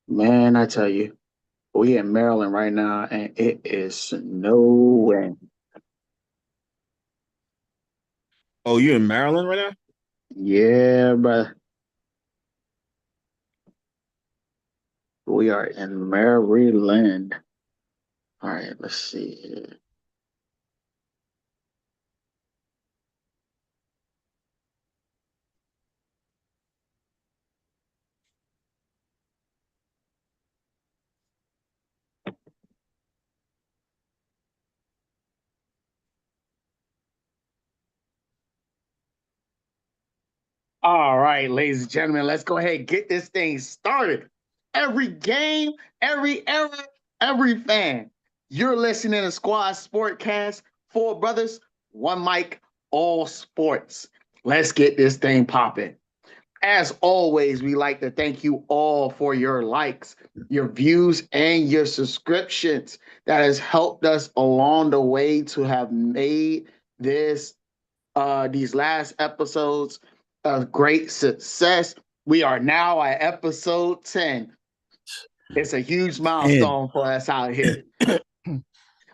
Man, I tell you, we in Maryland right now, and it is snowing. Oh, you in Maryland right now? Yeah, but we are in Maryland. All right, let's see here. All right, ladies and gentlemen, let's go ahead and get this thing started. Every game, every era, every fan. You're listening to Squad Sportcast. Four brothers, one mic, all sports. Let's get this thing popping. As always, we like to thank you all for your likes, your views, and your subscriptions. That has helped us along the way to have made this these last episodes a great success. We are now at episode 10. It's a huge And milestone for us out here.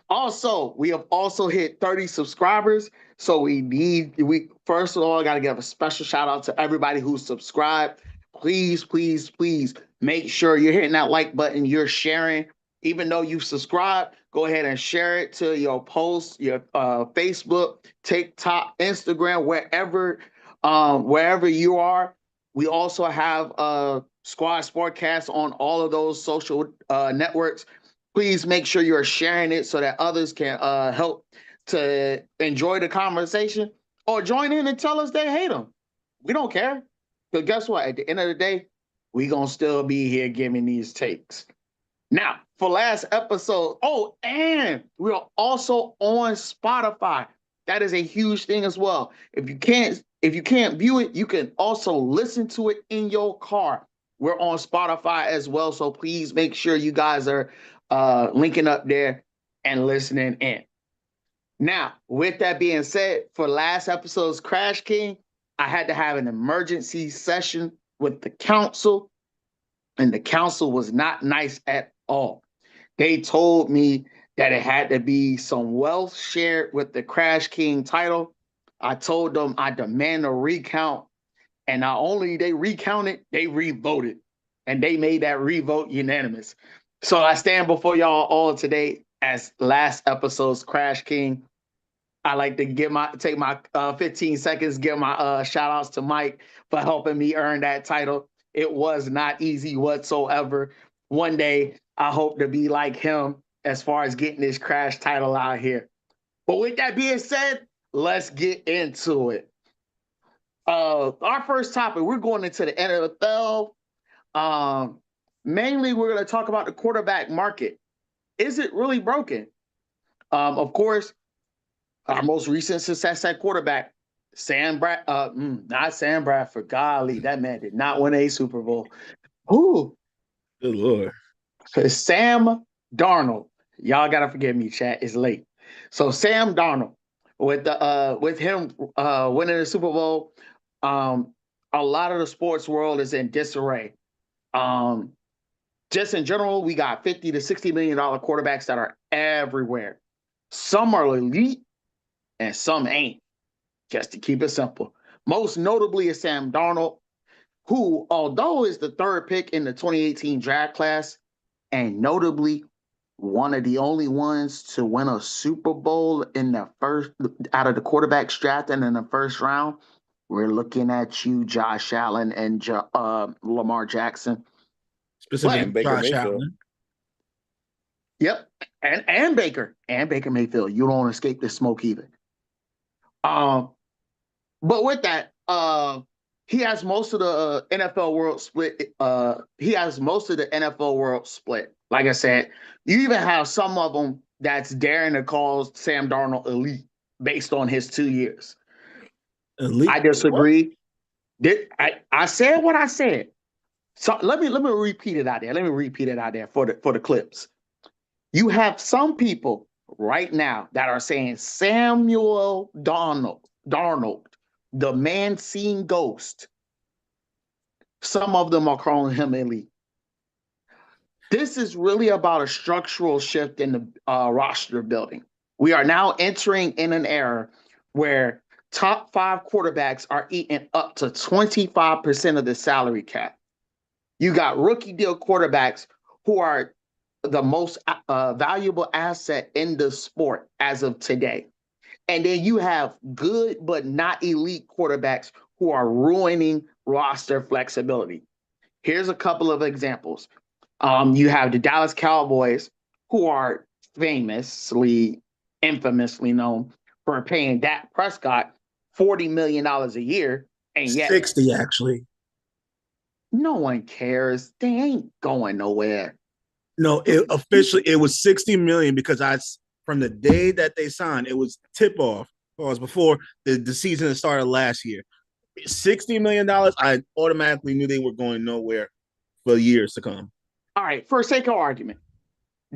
Also, we have also hit 30 subscribers. So we first of all got to give a special shout out to everybody who subscribed. Please, please, please make sure you're hitting that like button, you're sharing. Even though you've subscribed, go ahead and share it to your posts, your Facebook, TikTok, Instagram, wherever you are. We also have Squad Sportcast on all of those social networks. Please make sure you're sharing it so that others can help to enjoy the conversation or join in and tell us they hate them. We don't care. Because guess what? At the end of the day, we going to still be here giving these takes. Now, for last episode, oh, and we're also on Spotify. That is a huge thing as well. If you can't view it, you can also listen to it in your car. We're on Spotify as well, so please make sure you guys are linking up there and listening in. Now, with that being said, for last episode's Crash King, I had to have an emergency session with the council, and the council was not nice at all. They told me that it had to be some wealth shared with the Crash King title. I told them I demand a recount, and not only they recounted, they revoted, and they made that revote unanimous. So I stand before y'all all today as last episode's Crash King. I like to take my 15 seconds, give my shout outs to Mike for helping me earn that title. It was not easy whatsoever. One day I hope to be like him as far as getting this Crash title out here. But with that being said, let's get into it. Our first topic, we're going into the NFL. Um, Mainly, we're going to talk about the quarterback market. Is it really broken? Of course, our most recent success at quarterback, not Sam Bradford. Golly, that man did not win a Super Bowl. Who? good Lord. Sam Darnold. Y'all gotta forgive me, chat. It's late. So Sam Darnold, with him winning the Super Bowl, um, a lot of the sports world is in disarray. Um, just in general, we got $50 to $60 million quarterbacks that are everywhere. Some are elite and some ain't, just to keep it simple. Most notably is Sam Darnold, who, although is the third pick in the 2018 draft class, and notably one of the only ones to win a Super Bowl in the first out of the quarterbacks drafted in the first round. We're looking at you, Josh Allen and Lamar Jackson. But Specifically, And Baker Josh Mayfield. Allen. yep, and Baker Mayfield. You don't escape the smoke either. Um, but with that, he has most of the NFL world split. He has most of the NFL world split. Like I said, you even have some of them that's daring to call Sam Darnold elite based on his 2 years. I Elite. What? disagree. I said what I said. So let me repeat it out there. Let me repeat it out there for the clips. You have some people right now that are saying Samuel Darnold, Darnold, the man seeing ghost. Some of them are calling him elite. This is really about a structural shift in the roster building. We are now entering in an era where top five quarterbacks are eating up to 25% of the salary cap. You got rookie deal quarterbacks who are the most valuable asset in the sport as of today. And then you have good but not elite quarterbacks who are ruining roster flexibility. Here's a couple of examples. You have the Dallas Cowboys, who are infamously known for paying Dak Prescott $40 million a year, and yet 60 actually. no one cares. They ain't going nowhere. No, officially it was 60 million because from the day that they signed, it was tip off. It was before the season started last year. $60 million, I automatically knew they were going nowhere for years to come. All right, for sake of argument,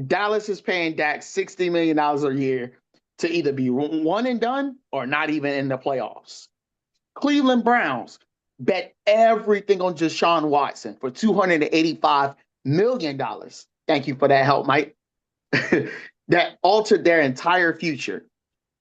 Dallas is paying Dak $60 million a year to either be one and done or not even in the playoffs. Cleveland Browns bet everything on Deshaun Watson for $285 million. Thank you for that help, Mike. That altered their entire future,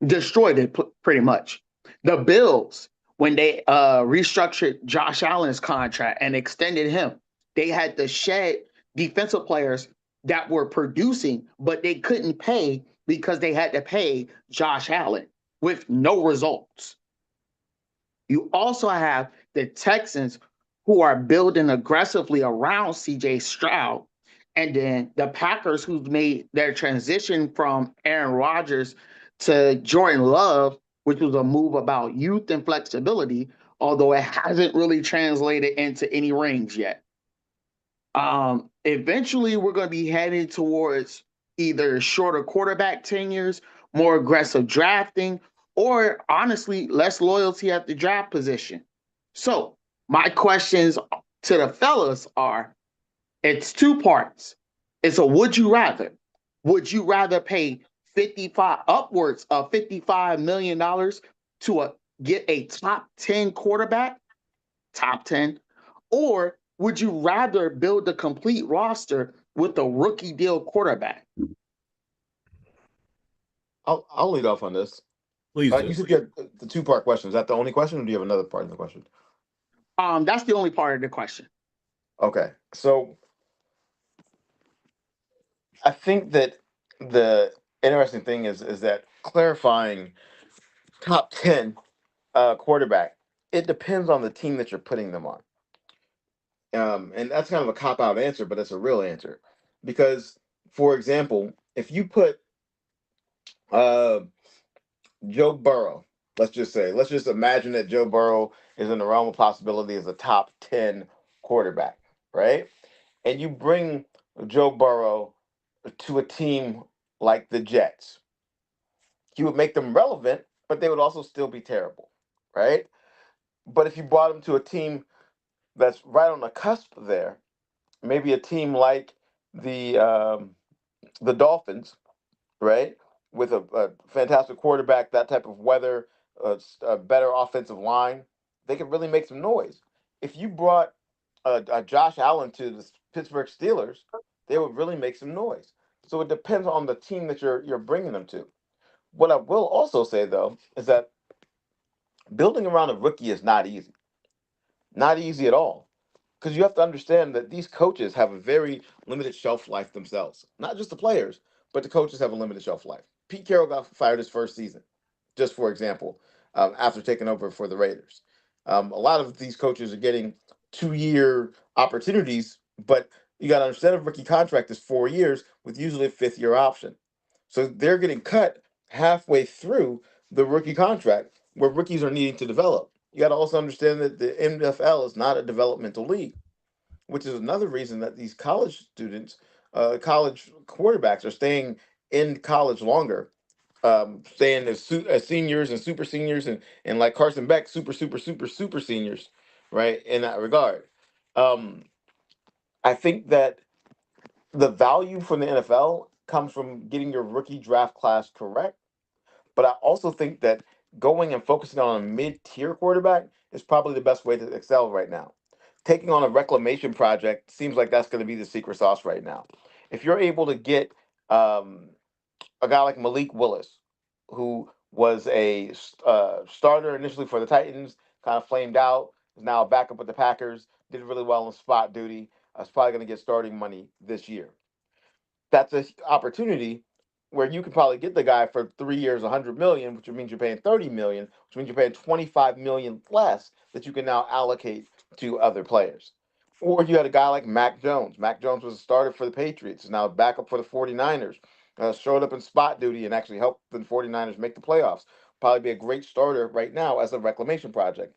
destroyed it pretty much. The Bills, when they restructured Josh Allen's contract and extended him, they had to shed defensive players that were producing, but they couldn't pay because they had to pay Josh Allen with no results. You also have the Texans who are building aggressively around CJ Stroud. And then the Packers, who've made their transition from Aaron Rodgers to Jordan Love, which was a move about youth and flexibility, although it hasn't really translated into any rings yet. Eventually, we're going to be heading towards either shorter quarterback tenures, more aggressive drafting, or honestly, less loyalty at the draft position. So, my questions to the fellas are, it's two parts. It's a would you rather. Would you rather pay 55 upwards of $55 million to get a top 10 quarterback, top 10, or would you rather build a complete roster with a rookie deal quarterback? I'll lead off on this. Please You said you had the two-part question. Is that the only question, or do you have another part of the question? That's the only part of the question. Okay, so I think that the interesting thing is that clarifying top 10 quarterback, it depends on the team that you're putting them on. And that's kind of a cop-out answer, but it's a real answer. Because, for example, if you put Joe Burrow, let's just imagine that Joe Burrow is in the realm of possibility as a top 10 quarterback, right? And you bring Joe Burrow to a team like the Jets. He would make them relevant, but they would also still be terrible, right? But if you brought him to a team that's right on the cusp there, maybe a team like the Dolphins, right, with a fantastic quarterback, that type of weather, a better offensive line, they could really make some noise. If you brought Josh Allen to the Pittsburgh Steelers, they would really make some noise. So it depends on the team that you're bringing them to. What I will also say though is that building around a rookie is not easy at all. Because you have to understand that these coaches have a very limited shelf life themselves. Not just the players, but the coaches have a limited shelf life. Pete Carroll got fired his first season, just for example, after taking over for the Raiders. A lot of these coaches are getting 2-year opportunities, but you got to understand a rookie contract is 4 years with usually a fifth-year option. So they're getting cut halfway through the rookie contract where rookies are needing to develop. You got to also understand that the NFL is not a developmental league, which is another reason that these college students, college quarterbacks, are staying in college longer, staying as seniors and super seniors, and like Carson Beck, super seniors, right? In that regard, I think that the value from the NFL comes from getting your rookie draft class correct. But I also think that going and focusing on a mid-tier quarterback is probably the best way to excel right now. Taking on a reclamation project seems like that's going to be the secret sauce right now. If you're able to get um, a guy like Malik Willis, who was a starter initially for the Titans, kind of flamed out, is now a backup with the Packers, did really well in spot duty. Is probably going to get starting money this year. That's an opportunity where you can probably get the guy for 3 years, 100 million, which means you're paying 30 million, which means you're paying 25 million less that you can now allocate to other players. Or you had a guy like Mac Jones. Mac Jones was a starter for the Patriots, is now a backup for the 49ers. Showed up in spot duty and actually helped the 49ers make the playoffs. Probably be a great starter right now as a reclamation project.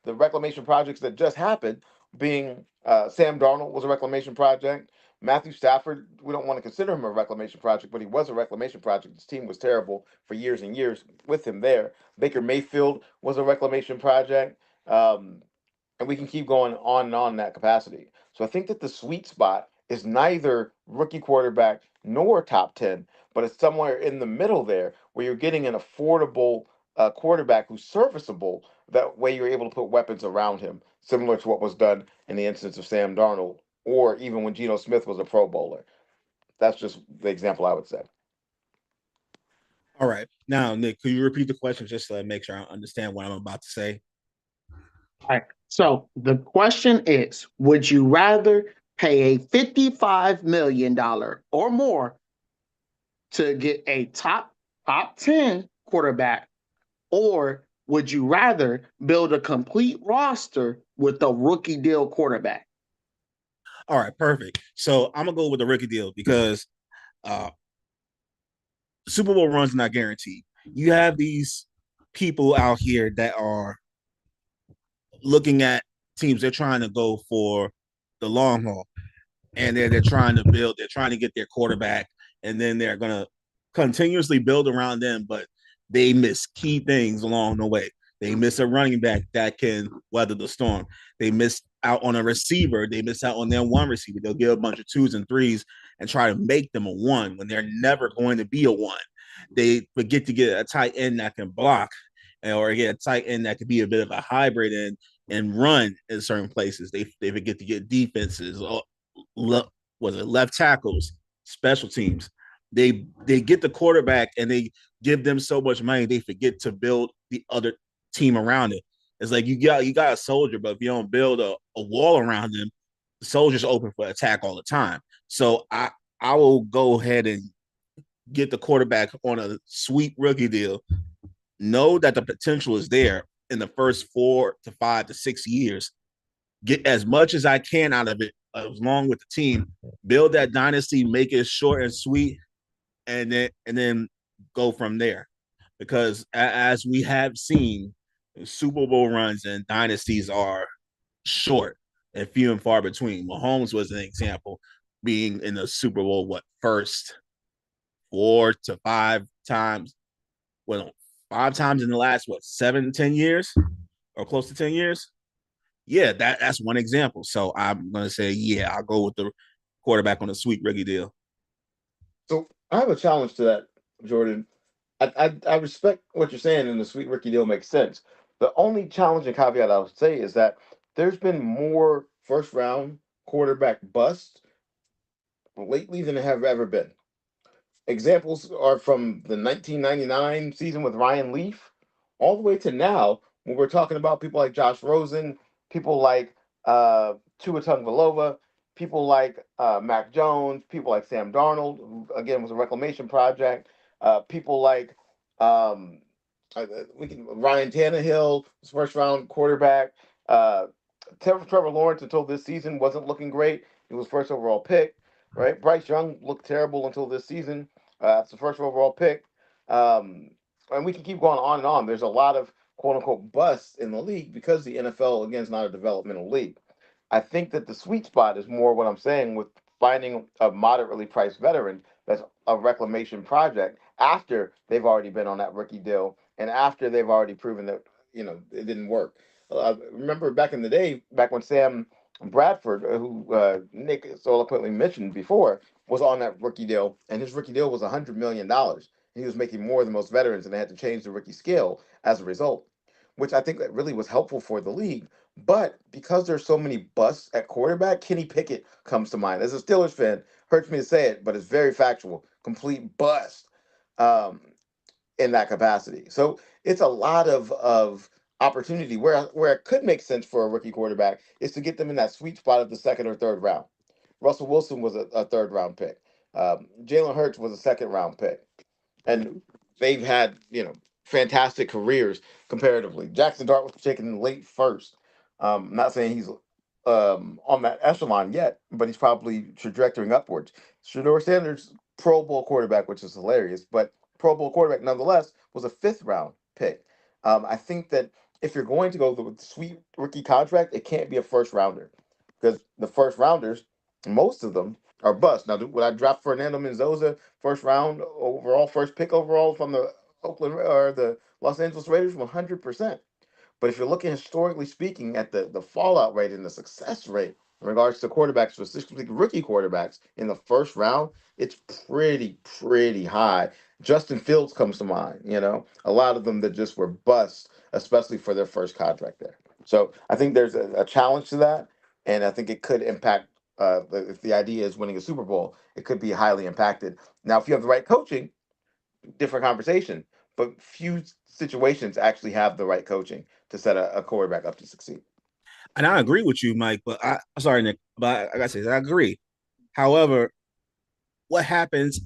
The reclamation projects that just happened, being Sam Darnold was a reclamation project. Matthew Stafford, we don't want to consider him a reclamation project, but he was a reclamation project. His team was terrible for years and years with him there. Baker Mayfield was a reclamation project. And we can keep going on and on in that capacity. So I think that the sweet spot is neither rookie quarterback nor top 10, but it's somewhere in the middle there where you're getting an affordable quarterback who's serviceable. That way you're able to put weapons around him, similar to what was done in the instance of Sam Darnold or even when Geno Smith was a Pro Bowler. That's just the example I would say. All right. Now, Nick, could you repeat the question just to make sure I understand what I'm about to say? All right. So the question is, would you rather pay a $55 million or more to get a top 10 quarterback, or would you rather build a complete roster with a rookie deal quarterback? All right, perfect. So I'm gonna go with the rookie deal because uh, Super Bowl runs not guaranteed. You have these people out here that are looking at teams. They're trying to go for the long haul, and they're trying to build. They're trying to get their quarterback, and then they're gonna continuously build around them. But they miss key things along the way. They miss a running back that can weather the storm. They miss out on a receiver. They miss out on their one receiver. They'll get a bunch of twos and threes and try to make them a one when they're never going to be a one. They forget to get a tight end that can block, or get a tight end that could be a bit of a hybrid and run in certain places. They forget to get defenses. Was it left tackles, special teams? They get the quarterback and they give them so much money they forget to build the other team around it. It's like you got a soldier, but if you don't build a wall around them, the soldier's open for attack all the time. So I will go ahead and get the quarterback on a sweet rookie deal. Know that the potential is there in the first 4 to 5 to 6 years. Get as much as I can out of it, along with the team. Build that dynasty, make it short and sweet, and then go from there. Because as we have seen, Super Bowl runs and dynasties are short and few and far between. Mahomes was an example, being in the Super Bowl first 4 to 5 times. Well, 5 times in the last 7 to 10 years, or close to 10 years. Yeah, that's one example. So I'm gonna say, yeah, I'll go with the quarterback on a sweet rookie deal. So I have a challenge to that, Jordan. I respect what you're saying, and the sweet rookie deal makes sense. The only challenge and caveat I would say is that there's been more first round quarterback busts lately than there have ever been. Examples are from the 1999 season with Ryan Leaf, all the way to now when we're talking about people like Josh Rosen, people like Tua Tagovailoa, people like Mac Jones, people like Sam Darnold, who again was a reclamation project, people like um, Ryan Tannehill, first round quarterback. Uh, Trevor Lawrence until this season wasn't looking great. He was first overall pick, right? Bryce Young looked terrible until this season. It's the first overall pick. Um, and we can keep going on and on. There's a lot of quote unquote busts in the league because the NFL, again, is not a developmental league. I think that the sweet spot is more what I'm saying with finding a moderately priced veteran that's a reclamation project after they've already been on that rookie deal and after they've already proven that it didn't work. Remember back in the day, back when Sam Bradford, who Nick so eloquently mentioned before, was on that rookie deal, and his rookie deal was $100 million. He was making more than most veterans, and they had to change the rookie scale as a result, which I think that really was helpful for the league. But because there's so many busts at quarterback, Kenny Pickett comes to mind. As a Steelers fan, hurts me to say it, but it's very factual. Complete bust um, in that capacity. So it's a lot of opportunity where it could make sense for a rookie quarterback is to get them in that sweet spot of the second or third round. Russell Wilson was a third round pick. Jalen Hurts was a second round pick, and they've had fantastic careers comparatively. Jackson Dart was taken in late first. I'm not saying he's on that echelon yet, but he's probably trajectorying upwards. Shador Sanders, Pro Bowl quarterback, which is hilarious, but Pro Bowl quarterback nonetheless was a fifth round pick. I think that if you're going to go with the sweet rookie contract, it can't be a first rounder because the first rounders, most of them are bust. Now, would I draft Fernando Mendoza first round overall, first pick overall from the Oakland or the Los Angeles Raiders? 100%. But if you're looking historically speaking at the fallout rate and the success rate in regards to quarterbacks, specifically rookie quarterbacks in the first round, it's pretty high. Justin Fields comes to mind. A lot of them that just were busts, especially for their first contract there. So I think there's a challenge to that, and I think it could impact. If the idea is winning a Super Bowl, it could be highly impacted. Now, if you have the right coaching, different conversation. But few situations actually have the right coaching to set a quarterback up to succeed. And I agree with you, Mike. But sorry, Nick, but I gotta say I agree. However, what happens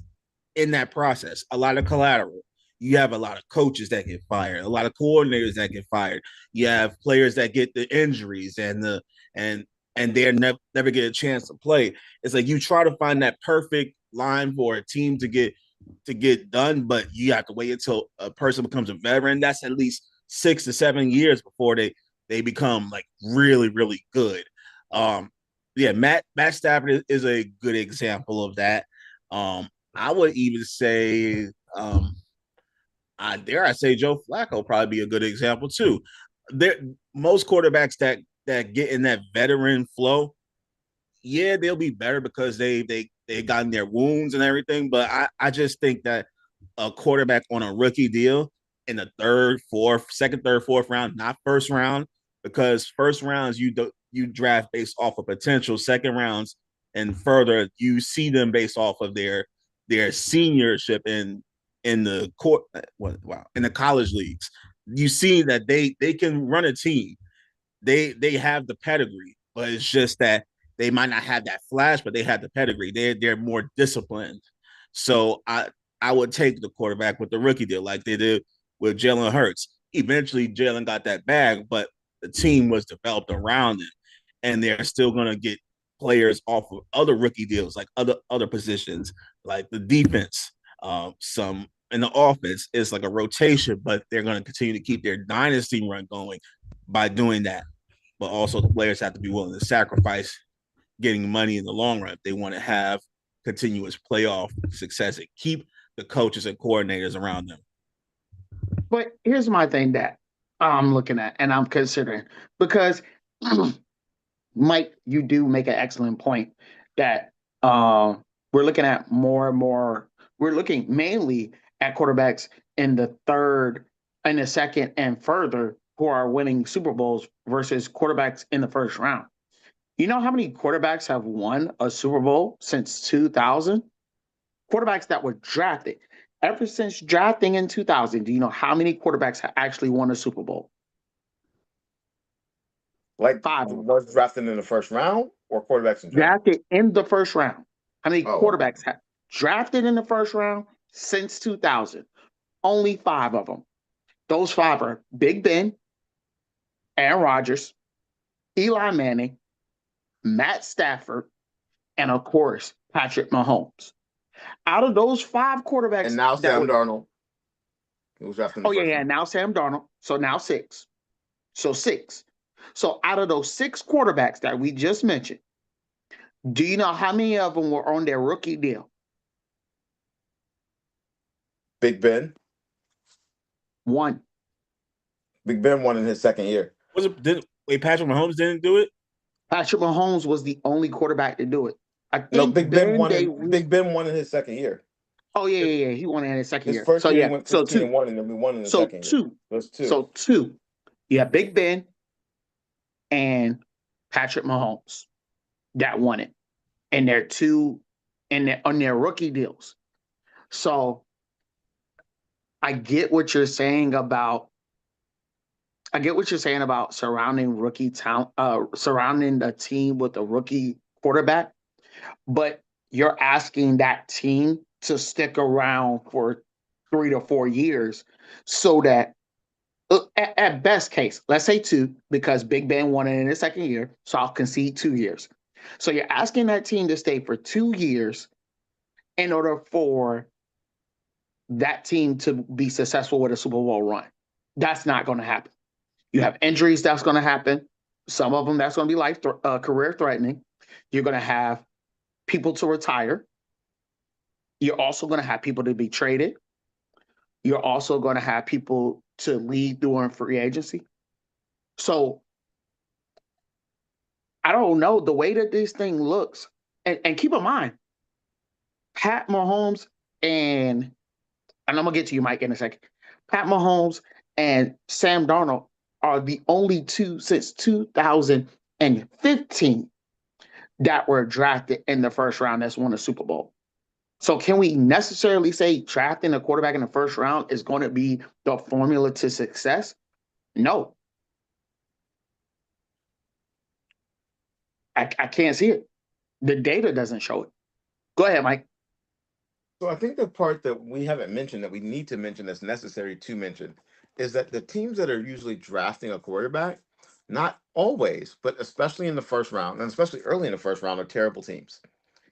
in that process? A lot of collateral. You have a lot of coaches that get fired, a lot of coordinators that get fired. You have players that get the injuries and they're never get a chance to play. It's like you try to find that perfect line for a team to get done, but you have to wait until a person becomes a veteran. That's at least 6 to 7 years before they become like really, really good. Yeah, Matt Stafford is a good example of that. I would even say, I dare I say, Joe Flacco probably be a good example too. There, most quarterbacks that get in that veteran flow, yeah, they'll be better because they gotten their wounds and everything. But I just think that a quarterback on a rookie deal in the second, third, fourth round, not first round, because first rounds you draft based off of potential. Second rounds and further, you see them based off of their seniorship in the court. Wow, in the college leagues, you see that they can run a team. They have the pedigree, but it's just that they might not have that flash, but they have the pedigree. They're more disciplined. So I would take the quarterback with the rookie deal, like they did with Jalen Hurts. Eventually, Jalen got that bag, but the team was developed around him, and they're still going to get players off of other rookie deals, like other positions, like the defense. Some in the offense is like a rotation, but they're going to continue to keep their dynasty run going by doing that. But also, the players have to be willing to sacrifice getting money in the long run if they want to have continuous playoff success and keep the coaches and coordinators around them. But here's my thing that I'm looking at and I'm considering because Mike, you do make an excellent point that we're looking at more and more. We're looking mainly at quarterbacks in the third, in the second, and further who are winning Super Bowls versus quarterbacks in the first round. You know how many quarterbacks have won a Super Bowl since 2000? Quarterbacks that were drafted. Ever since drafting in 2000, do you know how many quarterbacks have actually won a Super Bowl? Like Five. was drafted in the first round or quarterbacks in general? Drafted in the first round. How many Oh, quarterbacks have drafted in the first round since 2000? Only five of them. Those five are Big Ben, Aaron Rodgers, Eli Manning, Matt Stafford, and of course, Patrick Mahomes. Out of those five and quarterbacks now that Sam were, Darnold, who was drafted in the first yeah, round. now Sam Darnold. So now six. So six. So out of those six quarterbacks that we just mentioned, do you know how many of them were on their rookie deal? Big Ben. One. Big Ben won in his second year. Was it Patrick Mahomes didn't do it? Patrick Mahomes was the only quarterback to do it. I No, think then Big Ben won in his second year. Oh yeah. He won in his second His year. first So year he yeah. went So 16-1, and then we won in the so second year. two. Those two. So two. You have Big Ben and Patrick Mahomes that won it, and they're two, and on their rookie deals. So I get what you're saying about. I get what you're saying about surrounding rookie talent, surrounding the team with a rookie quarterback, but you're asking that team to stick around for 3 to 4 years so that at best case, let's say two, because Big Ben won it in his second year, so I'll concede 2 years. So you're asking that team to stay for 2 years in order for that team to be successful with a Super Bowl run. That's not going to happen. You have injuries that's going to happen. Some of them that's going to be career threatening. You're going to have people to retire. You're also going to have people to be traded. You're also going to have people to leave during free agency. So I don't know the way that this thing looks. And keep in mind, Pat Mahomes and I'm gonna get to you, Mike, in a second. Pat Mahomes and Sam Darnold are the only two since 2015 that were drafted in the first round that's won a Super Bowl. So can we necessarily say drafting a quarterback in the first round is going to be the formula to success? No. I can't see it. The data doesn't show it. Go ahead, Mike. So I think the part that we haven't mentioned that we need to mention that's necessary to mention is that the teams that are usually drafting a quarterback, not always, but especially in the first round, and especially early in the first round, are terrible teams.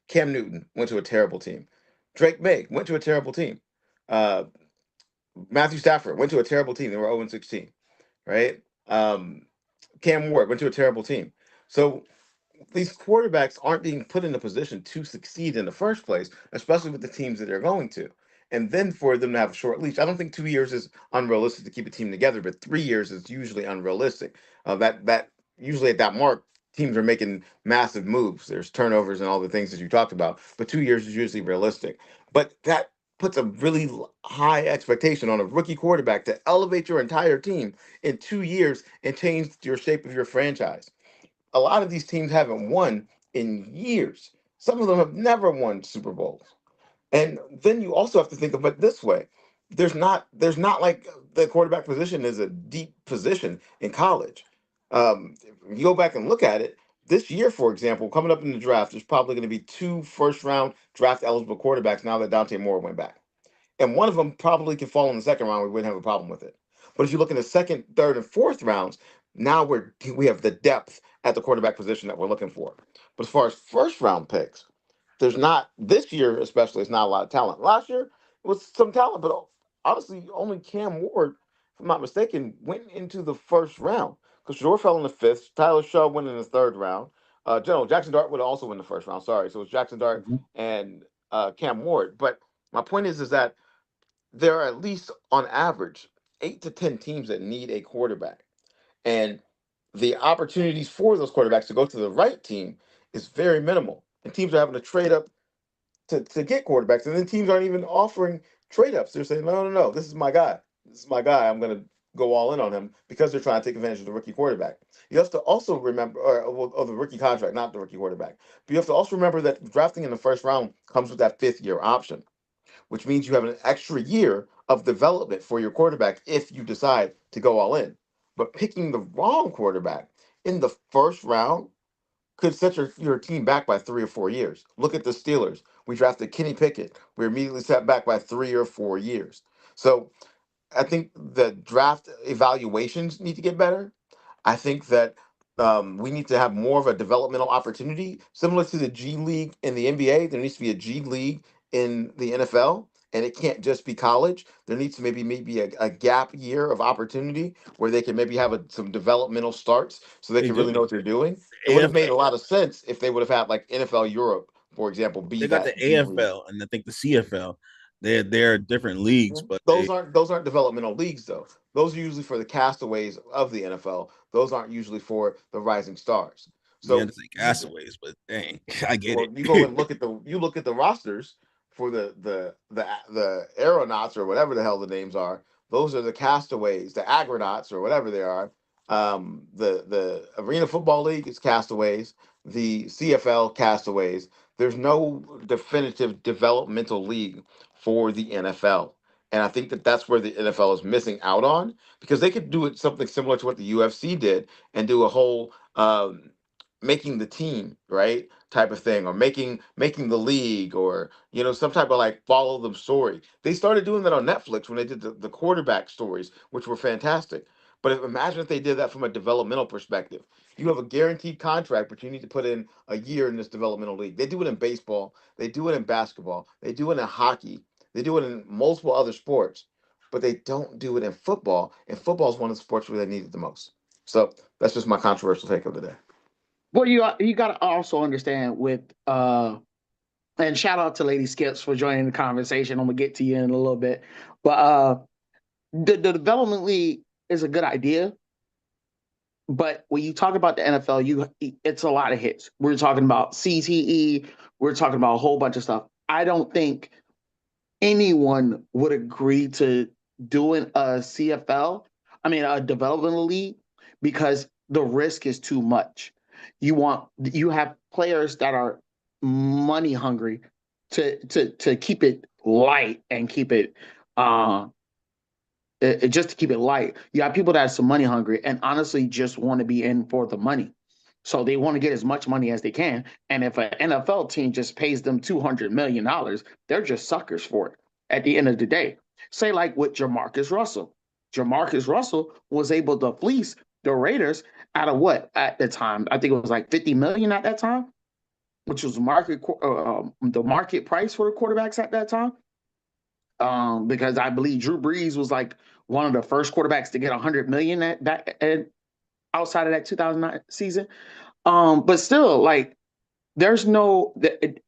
Cam Newton went to a terrible team. Drake May went to a terrible team. Uh, Matthew Stafford went to a terrible team. They were 0-16, right? Cam Ward went to a terrible team. So these quarterbacks aren't being put in a position to succeed in the first place, especially with the teams that they're going to. And then for them to have a short leash, I don't think 2 years is unrealistic to keep a team together, but 3 years is usually unrealistic. That usually at that mark, teams are making massive moves. There's turnovers and all the things that you talked about, but 2 years is usually realistic. But that puts a really high expectation on a rookie quarterback to elevate your entire team in 2 years and change your shape of your franchise. A lot of these teams haven't won in years. Some of them have never won Super Bowls. And then you also have to think of it this way. There's not like the quarterback position is a deep position in college. If you go back and look at it, this year, for example, coming up in the draft, there's probably going to be two first round draft eligible quarterbacks now that Dante Moore went back, and one of them probably could fall in the second round. We wouldn't have a problem with it. But if you look in the second, third, and fourth rounds, now we have the depth at the quarterback position that we're looking for. But as far as first round picks, there's not this year, especially. It's not a lot of talent. Last year was some talent, but honestly, only Cam Ward, if I'm not mistaken, went into the first round because Shador fell in the fifth. Tyler Shaw went in the third round. General Jackson Dart would also win the first round. Sorry, so it's Jackson Dart Mhm. and Cam Ward. But my point is that there are at least on average 8 to 10 teams that need a quarterback. And the opportunities for those quarterbacks to go to the right team is very minimal. And teams are having to trade up to get quarterbacks. And then teams aren't even offering trade ups. They're saying, no, no, no, this is my guy. This is my guy. I'm going to go all in on him because they're trying to take advantage of the rookie quarterback. You have to also remember, or the rookie contract, not the rookie quarterback. But you have to also remember that drafting in the first round comes with that 5th year option, which means you have an extra year of development for your quarterback if you decide to go all in. But picking the wrong quarterback in the first round could set your team back by 3 or 4 years. Look at the Steelers. We drafted Kenny Pickett. We're immediately set back by 3 or 4 years. So I think the draft evaluations need to get better. I think that we need to have more of a developmental opportunity, similar to the G League in the NBA. There needs to be a G League in the NFL, and it can't just be college. There needs to maybe a gap year of opportunity where they can maybe have some developmental starts, so they They can really do. know what they're doing. It would have AF, made a lot of sense if they would have had like NFL Europe, for example, be they got the that G League. AFL and I think the CFL. They're different leagues, but Those aren't developmental leagues though. Those are usually for the castaways of the NFL. Those aren't usually for the rising stars. you have So to say you castaways, but dang, I get well, you go it. and look at the rosters for the aeronauts or whatever the hell the names are. Those are the castaways, the agronauts or whatever they are. The Arena Football League is castaways. The CFL castaways. There's no definitive developmental league for the NFL. And I think that that's where the NFL is missing out on, because they could do it something similar to what the UFC did and do a whole making the team, right, type of thing, or making the league, or some type of like follow them story. They started doing that on Netflix when they did the quarterback stories, which were fantastic. But imagine if they did that from a developmental perspective. You have a guaranteed contract, but you need to put in a year in this developmental league. They do it in baseball, they do it in basketball, they do it in hockey, they do it in multiple other sports, but they don't do it in football. And football is one of the sports where they need it the most. So that's just my controversial take of the day. Well, you got to also understand with and shout out to Lady Skips for joining the conversation. I'm gonna get to you in a little bit, but the development league is a good idea. But when you talk about the NFL, it's a lot of hits. We're talking about CTE. We're talking about a whole bunch of stuff. I don't think anyone would agree to doing a CFL. I mean, a developmental league, because the risk is too much. You have players that are money hungry to keep it light and keep it just to keep it light. You have people that are some money hungry and honestly just want to be in for the money. So they want to get as much money as they can. And if an NFL team just pays them $200 million, they're just suckers for it at the end of the day. Say like with Jamarcus Russell. Jamarcus Russell was able to fleece the Raiders out of what at the time? I think it was like 50 million at that time, which was the market price for the quarterbacks at that time. Because I believe Drew Brees was like one of the first quarterbacks to get 100 million at outside of that 2009 season. But still, like, there's no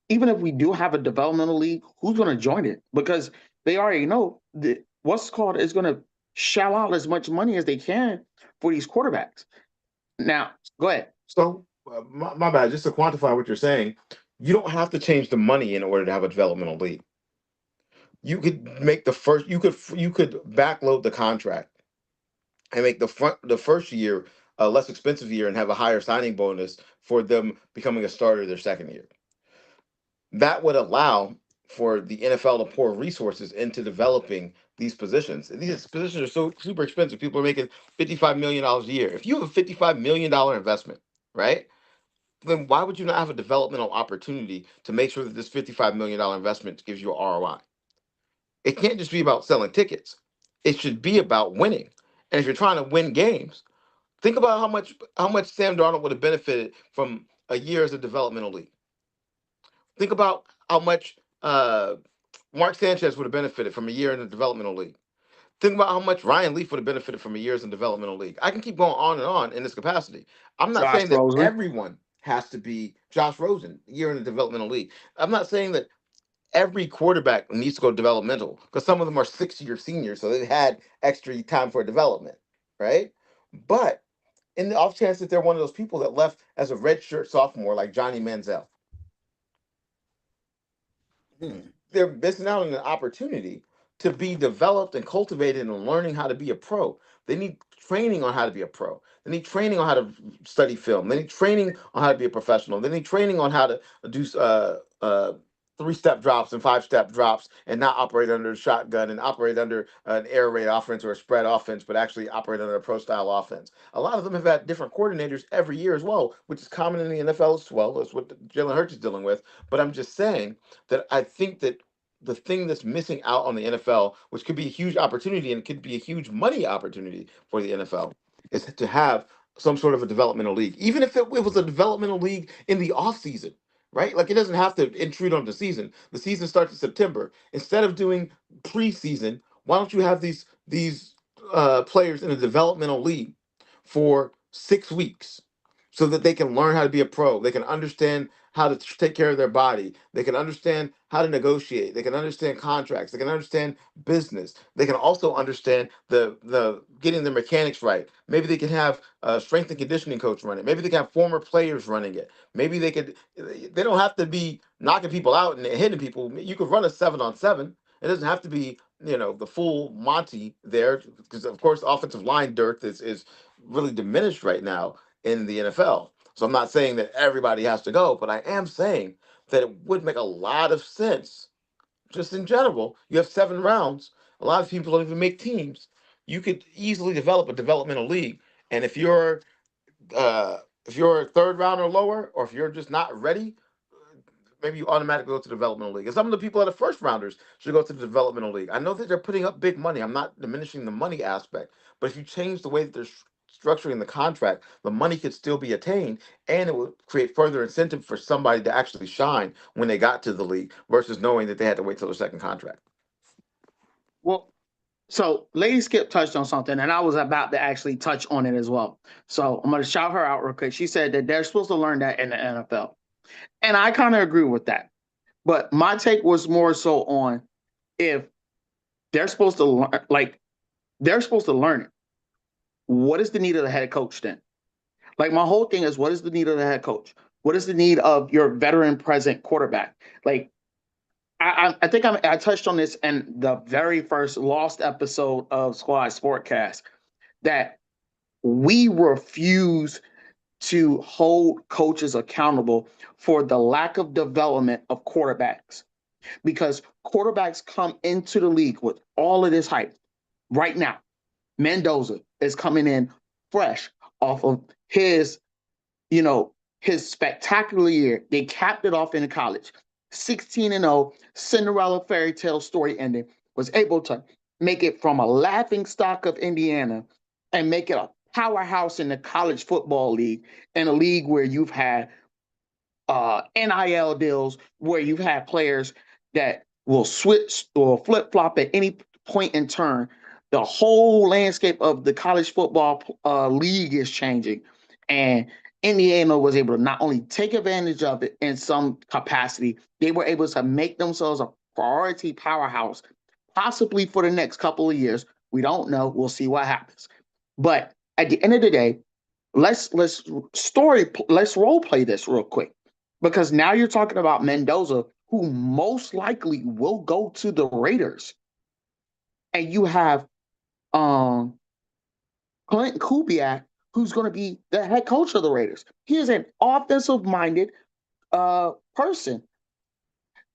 even if we do have a developmental league, who's going to join it? Because they already know that what's called is going to shell out as much money as they can for these quarterbacks. Now, go ahead. So, my bad. Just to quantify what you're saying, you don't have to change the money in order to have a developmental league. You could make the first. You could backload the contract and make the first year a less expensive year and have a higher signing bonus for them becoming a starter their second year. That would allow for the NFL to pour resources into developing these positions. And these positions are so super expensive. People are making $55 million a year. If you have a $55 million investment, right? Then why would you not have a developmental opportunity to make sure that this $55 million investment gives you an ROI? It can't just be about selling tickets. It should be about winning. And if you're trying to win games, think about how much Sam Darnold would have benefited from a year as a developmental league. Think about how much Mark Sanchez would have benefited from a year in the developmental league. Think about how much Ryan Leaf would have benefited from a year in the developmental league. I can keep going on and on in this capacity. I'm not Josh saying that Rosen. everyone has to be Josh Rosen, a year in the developmental league. I'm not saying that every quarterback needs to go developmental, because some of them are 6-year seniors, so they've had extra time for development, right? But in the off chance that they're one of those people that left as a redshirt sophomore, like Johnny Manziel, they're missing out on an opportunity to be developed and cultivated and learning how to be a pro. They need training on how to be a pro. They need training on how to study film. They need training on how to be a professional. They need training on how to do 3-step drops and 5-step drops and not operate under a shotgun and operate under an air raid offense or a spread offense, but actually operate under a pro style offense. A lot of them have had different coordinators every year as well, which is common in the NFL as well. That's what Jalen Hurts is dealing with. But I'm just saying that I think that the thing that's missing out on the NFL, which could be a huge opportunity and it could be a huge money opportunity for the NFL, is to have some sort of a developmental league. Even if it was a developmental league in the offseason, right? Like, it doesn't have to intrude on the season. The season starts in September. Instead of doing preseason, why don't you have these players in a developmental league for 6 weeks? so that they can learn how to be a pro. They can understand how to take care of their body. They can understand how to negotiate. They can understand contracts. They can understand business. They can also understand the getting the mechanics right. Maybe they can have a strength and conditioning coach run it. Maybe they can have former players running it. Maybe they could. They don't have to be knocking people out and hitting people. You could run a 7-on-7. It doesn't have to be the full Monty there, because of course offensive line dearth is really diminished right now in the NFL. So I'm not saying that everybody has to go, but I am saying that it would make a lot of sense. Just in general, you have 7 rounds. A lot of people don't even make teams. You could easily develop a developmental league, and if you're a third round or lower, or if you're just not ready, maybe you automatically go to the developmental league. And some of the people that are first rounders should go to the developmental league. I know that they're putting up big money. I'm not diminishing the money aspect, but if you change the way that they're structuring the contract, the money could still be attained, and it would create further incentive for somebody to actually shine when they got to the league versus knowing that they had to wait till their second contract. Well, so Lady Skip touched on something, and I was about to actually touch on it as well. So I'm going to shout her out real quick. She said that they're supposed to learn that in the NFL. And I kind of agree with that. But my take was more so on if they're supposed to learn, like, they're supposed to learn it. What is the need of the head coach then? Like, my whole thing is, what is the need of the head coach? What is the need of your veteran present quarterback? Like, I think I touched on this in the very first lost episode of Squad Sportcast, that we refuse to hold coaches accountable for the lack of development of quarterbacks, because quarterbacks come into the league with all of this hype. Right now, Mendoza is coming in fresh off of his spectacular year. They capped it off in college. 16-0, Cinderella fairy tale story ending, was able to make it from a laughing stock of Indiana and make it a powerhouse in the college football league, in a league where you've had NIL deals, where you've had players that will switch or flip flop at any point in turn. The whole landscape of the college football league is changing, and Indiana was able to not only take advantage of it in some capacity, they were able to make themselves a priority powerhouse, possibly for the next couple of years. We don't know. We'll see what happens. But at the end of the day, let's role play this real quick, because now you're talking about Mendoza, who most likely will go to the Raiders, and you have um Clint Kubiak, who's going to be the head coach of the Raiders. He is an offensive minded person.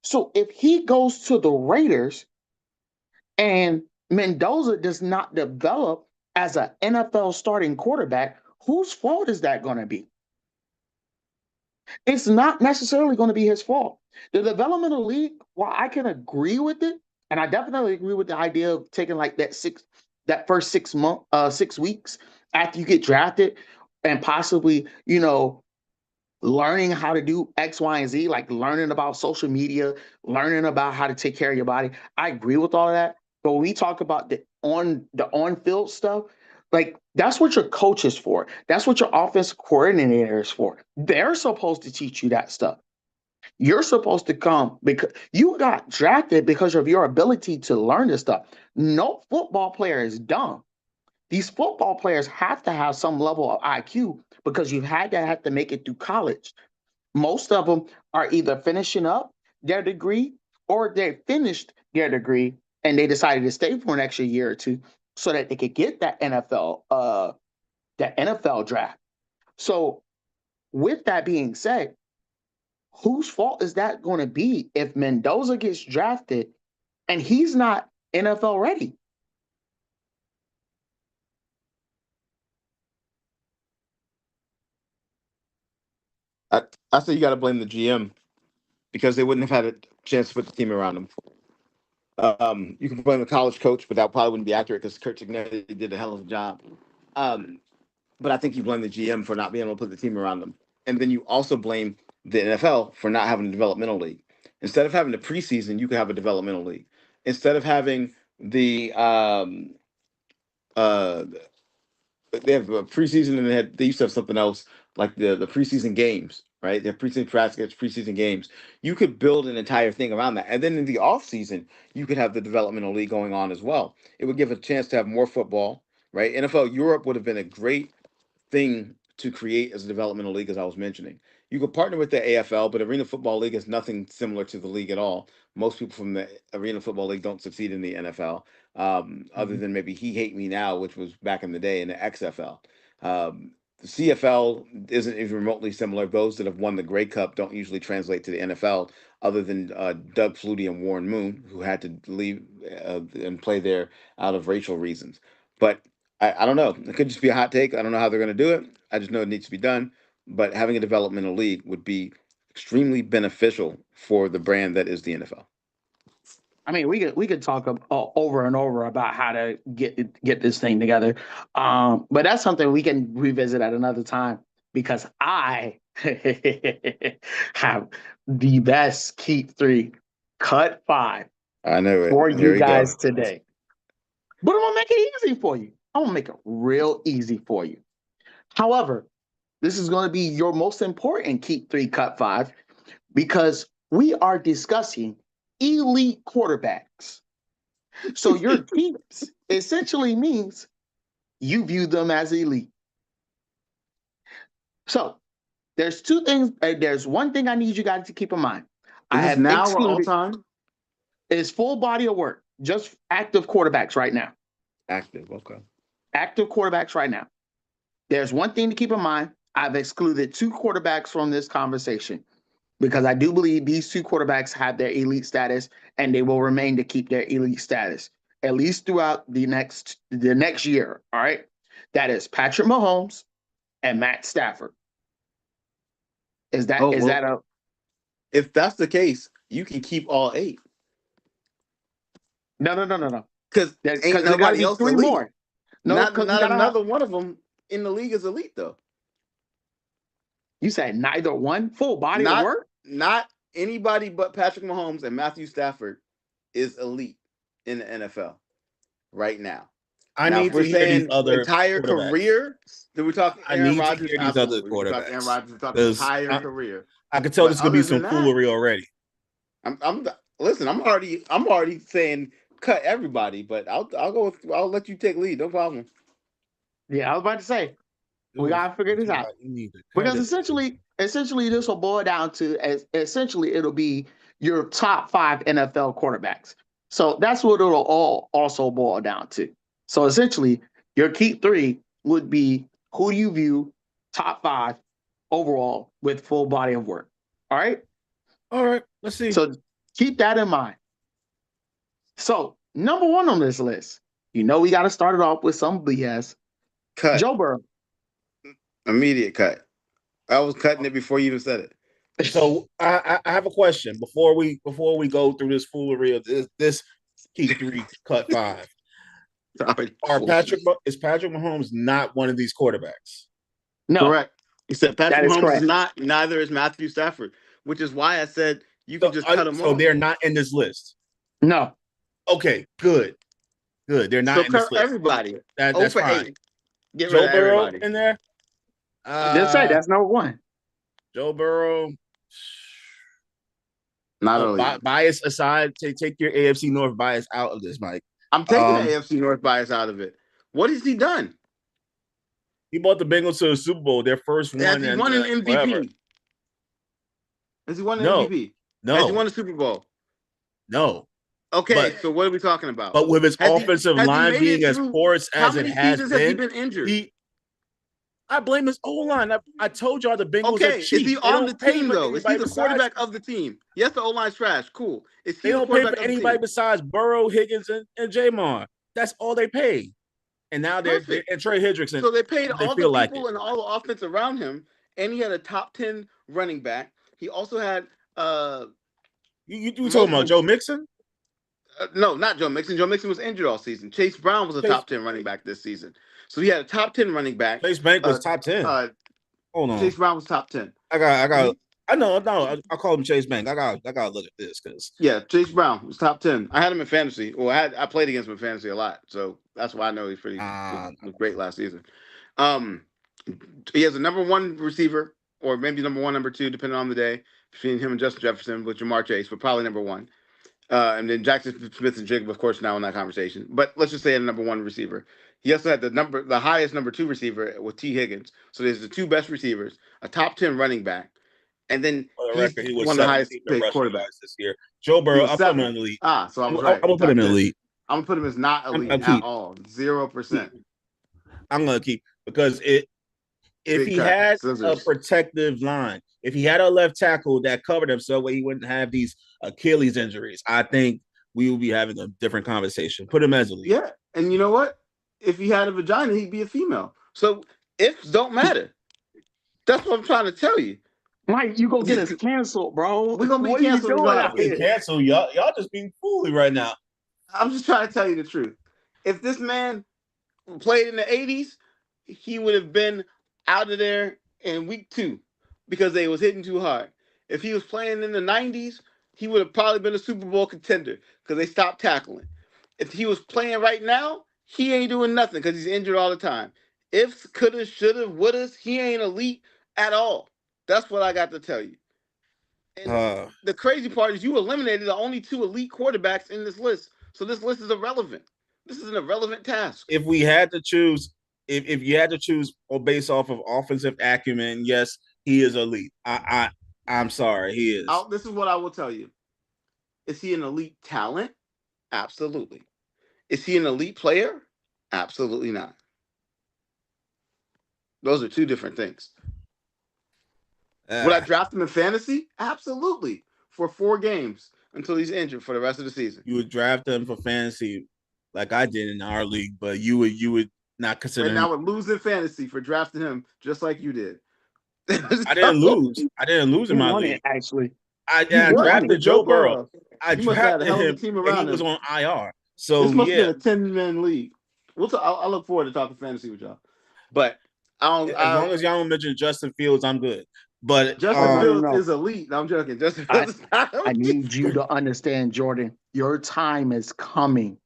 So if he goes to the Raiders and Mendoza does not develop as an NFL starting quarterback, whose fault is that going to be? It's not necessarily going to be his fault. The developmental league, while I can agree with it, and I definitely agree with the idea of taking like that first 6 weeks after you get drafted, and possibly, learning how to do X, Y, and Z, like learning about social media, learning about how to take care of your body. I agree with all of that. But when we talk about the on field stuff, like, that's what your coach is for. That's what your offense coordinator is for. They're supposed to teach you that stuff. You're supposed to come because you got drafted because of your ability to learn this stuff. No football player is dumb. These football players have to have some level of IQ, because you've had to have to make it through college. Most of them are either finishing up their degree, or they finished their degree and they decided to stay for an extra year or two so that they could get that NFL draft. So with that being said, whose fault is that going to be if Mendoza gets drafted and he's not NFL ready? I, I say you got to blame the GM, because they wouldn't have had a chance to put the team around them. You can blame the college coach, but that probably wouldn't be accurate because Kurt Cignetti did a hell of a job. Um, but I think you blame the GM for not being able to put the team around them. And then you also blame the NFL for not having a developmental league. Instead of having the preseason, you could have a developmental league. Instead of having the uh, they have a preseason, and they used to have something else like the preseason games, right? They have preseason practice, preseason games. You could build an entire thing around that, and then in the off season, you could have the developmental league going on as well. It would give a chance to have more football, right? NFL Europe would have been a great thing to create as a developmental league, as I was mentioning. You could partner with the AFL, but Arena Football League is nothing similar to the league at all. Most people from the Arena Football League don't succeed in the NFL, other than maybe He Hate Me Now, which was back in the day in the XFL. The CFL isn't even remotely similar. Those that have won the Grey Cup don't usually translate to the NFL, other than Doug Flutie and Warren Moon, who had to leave and play there out of racial reasons. But I don't know. It could just be a hot take. I don't know how they're going to do it. I just know it needs to be done. But having a developmental league would be extremely beneficial for the brand that is the NFL. I mean, we could talk over and over about how to get this thing together, but that's something we can revisit at another time because I have the best keep three, cut five I know it. for Here you we go. guys today. But I'm gonna make it easy for you. I'm gonna make it real easy for you. However, this is gonna be your most important keep three, cut five because we are discussing elite quarterbacks. So your keeps essentially means you view them as elite. So there's two things. There's one thing I need you guys to keep in mind. I Is this have now or all excluded time? is full body of work, just active quarterbacks right now. Active. Okay. Active quarterbacks right now. There's one thing to keep in mind. I've excluded two quarterbacks from this conversation because I do believe these two quarterbacks have their elite status and they will remain to keep their elite status at least throughout the next year. All right. That is Patrick Mahomes and Matt Stafford. Is that Oh, is well, that a if that's the case, you can keep all 8 no. because ain't Because there gotta nobody be else three elite. more. No, Not because we not gotta have another one of them in the league is elite though. you said neither one full body of Not work. not anybody but Patrick Mahomes and Matthew Stafford is elite in the NFL right now. I Now, if need to we're hear these saying other entire quarterbacks. career, then we talk I Aaron need to Rodgers. hear these other Absolutely, we talk Aaron quarterbacks Rodgers. We talk because entire career. I can tell But this could be other some than that, foolery already. I'm listen. I'm already saying cut everybody, but I'll go with I'll let you take lead. No problem. Yeah, I was about to say we gotta figure this out You need to cut because it. essentially this will boil down to as essentially it'll be your top five NFL quarterbacks. So that's what it'll all also boil down to. So essentially, your keep three would be who do you view top five overall with full body of work. All right. All right, let's see. So keep that in mind. So number one on this list, we got to start it off with some BS. Cut. Joe Burrow. Immediate cut. I was cutting it before you even said it. So I have a question before we go through this foolery of this keep three, cut five. Sorry. Is Patrick Mahomes not one of these quarterbacks? No, Correct. He said Patrick that is Mahomes correct. is not. Neither is Matthew Stafford, which is why I said you can just cut them So off. they're not in this list. No. Okay, good. They're not in this cut list. everybody. That's fine. 8. Get Joe rid of Burrow everybody. in there. Just say that's number one. Joe Burrow. Not really. Bias aside, take your AFC North bias out of this, Mike. I'm taking the AFC North bias out of it. What has he done? He brought the Bengals to the Super Bowl, their first one. Has he won an MVP? Forever. Has he won an MVP? No. Has he won a Super Bowl? No. Okay, so what are we talking about? But with his offensive line being as porous as it has been, has he been injured? I blame his O-line. I told y'all the Bengals okay, are cheap. Is he on the team, though? Is he the quarterback of the team? Yes, the O-line's trash. Cool. Is he they don't pay for anybody besides Burrow, Higgins, and Jamar. That's all they pay. And now they're and Trey Hendrickson. So they paid all the people and all the offense around him, and he had a top 10 running back. He also had You talking about Joe Mixon? No, not Joe Mixon. Joe Mixon was injured all season. Chase Brown was a top 10 running back this season. So he had a top 10 running back. Chase Bank was top 10. Hold on. Chase Brown was top 10. I know. I call him Chase Bank. I got to look at this because Chase Brown was top 10. I had him in fantasy. Well, I played against him in fantasy a lot, so that's why I know he's pretty was great last season. He has a number one receiver, or maybe number one, number two, depending on the day, between him and Justin Jefferson with Jamar Chase, but probably number one. And then Jackson Smith and Jigba, of course, now in that conversation. But let's just say a number one receiver. He also had the highest number two receiver with T. Higgins. So there's the two best receivers, a top 10 running back, and then For the he's record, he was one of the highest 17th in paid rushing quarterbacks. yards this year. Joe He Burrow, was I'll put him in seven. elite. So I was I'm right. gonna put him in elite. I'm gonna put him as not elite I'm at all. 0%. I'm gonna keep because if Big he cut. had Scissors. a protective line, if he had a left tackle that covered him so he wouldn't have these Achilles injuries, I think we will be having a different conversation. Put him as elite. Yeah, and you know what? If he had a vagina, he'd be a female. So ifs don't matter. That's what I'm trying to tell you. Mike, you gonna get us canceled, bro. We're gonna be What are you canceled doing regardless. out Being here? canceled, y'all just being fooly right now. I'm just trying to tell you the truth. If this man played in the 80s, he would have been out of there in week 2 because they was hitting too hard. If he was playing in the 90s, he would have probably been a Super Bowl contender because they stopped tackling. If he was playing right now, he ain't doing nothing because he's injured all the time. Ifs, coulda, shoulda, wouldas, he ain't elite at all. That's what I got to tell you. And the crazy part is you eliminated the only 2 elite quarterbacks in this list. So this list is irrelevant. This is an irrelevant task. If we had to choose, if you had to choose based off of offensive acumen, yes, he is elite. I'm sorry, he is. This is what I will tell you. Is he an elite talent? Absolutely. Is he an elite player? Absolutely not. Those are 2 different things. Would I draft him in fantasy? Absolutely. For 4 games until he's injured for the rest of the season. You would draft him for fantasy like I did in our league, but you would not consider and I would lose in fantasy for drafting him just like you did. I didn't lose. I didn't lose in my league. Actually. I drafted Joe Burrow. I drafted him, team and he was on IR. So this must be a 10-man league. I look forward to talking fantasy with y'all. But as long as y'all don't mention Justin Fields, I'm good. But Justin Fields is elite. No, I'm joking. Justin Fields is not elite. I need you to understand, Jordan. Your time is coming.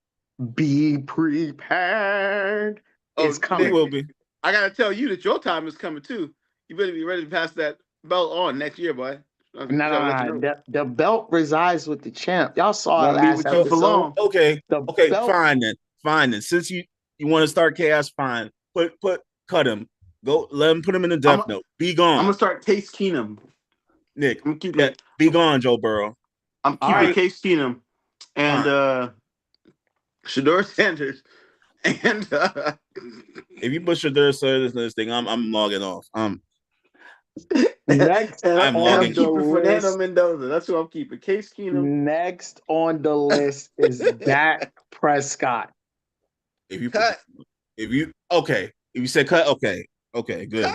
Be prepared. It's coming. It will be. I gotta tell you that your time is coming too. You better be ready to pass that belt on next year, boy. No. The belt resides with the champ. Y'all saw it last episode. Okay, fine then. Since you want to start chaos, fine. Cut him. Go. Let him put him in the death note. Be gone. I'm gonna start Case Keenum. Nick, be gone, Joe Burrow. I'm keeping Case Keenum and Shedeur Sanders. And if you put Shedeur Sanders in this thing, I'm logging off. Next, I'm keeping Fernando Mendoza. That's who I'm keeping. Case Keenum. Next on the list is Dak Prescott. If you said cut, okay, good.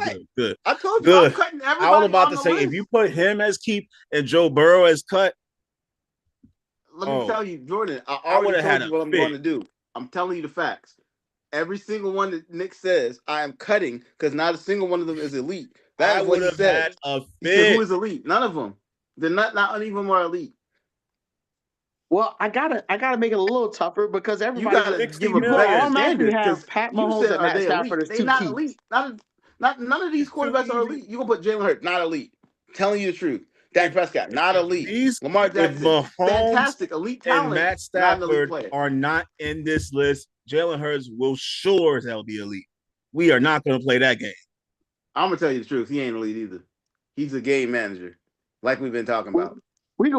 I told you I'm cutting everybody. I was about to say if you put him as keep and Joe Burrow as cut. Let me tell you, Jordan. I would have had what I'm going to do. I'm telling you the facts. Every single one that Nick says, I am cutting because not a single one of them is elite. That is what he said. He said, who is elite? None of them. They're not any of them are elite. Well, I gotta make it a little tougher because everybody gotta give a better standard. Have Pat Mahomes and Matt Stafford as 2 not keys. elite. None of these quarterbacks are elite. You gonna put Jalen Hurts, not elite. Telling you the truth. Dak Prescott, not elite. Lamar Jackson, fantastic, elite talent. And Matt Stafford are not in this list. Jalen Hurts will sure as hell be elite. We are not going to play that game. I'm going to tell you the truth. He ain't elite either. He's a game manager, like we've been talking about. We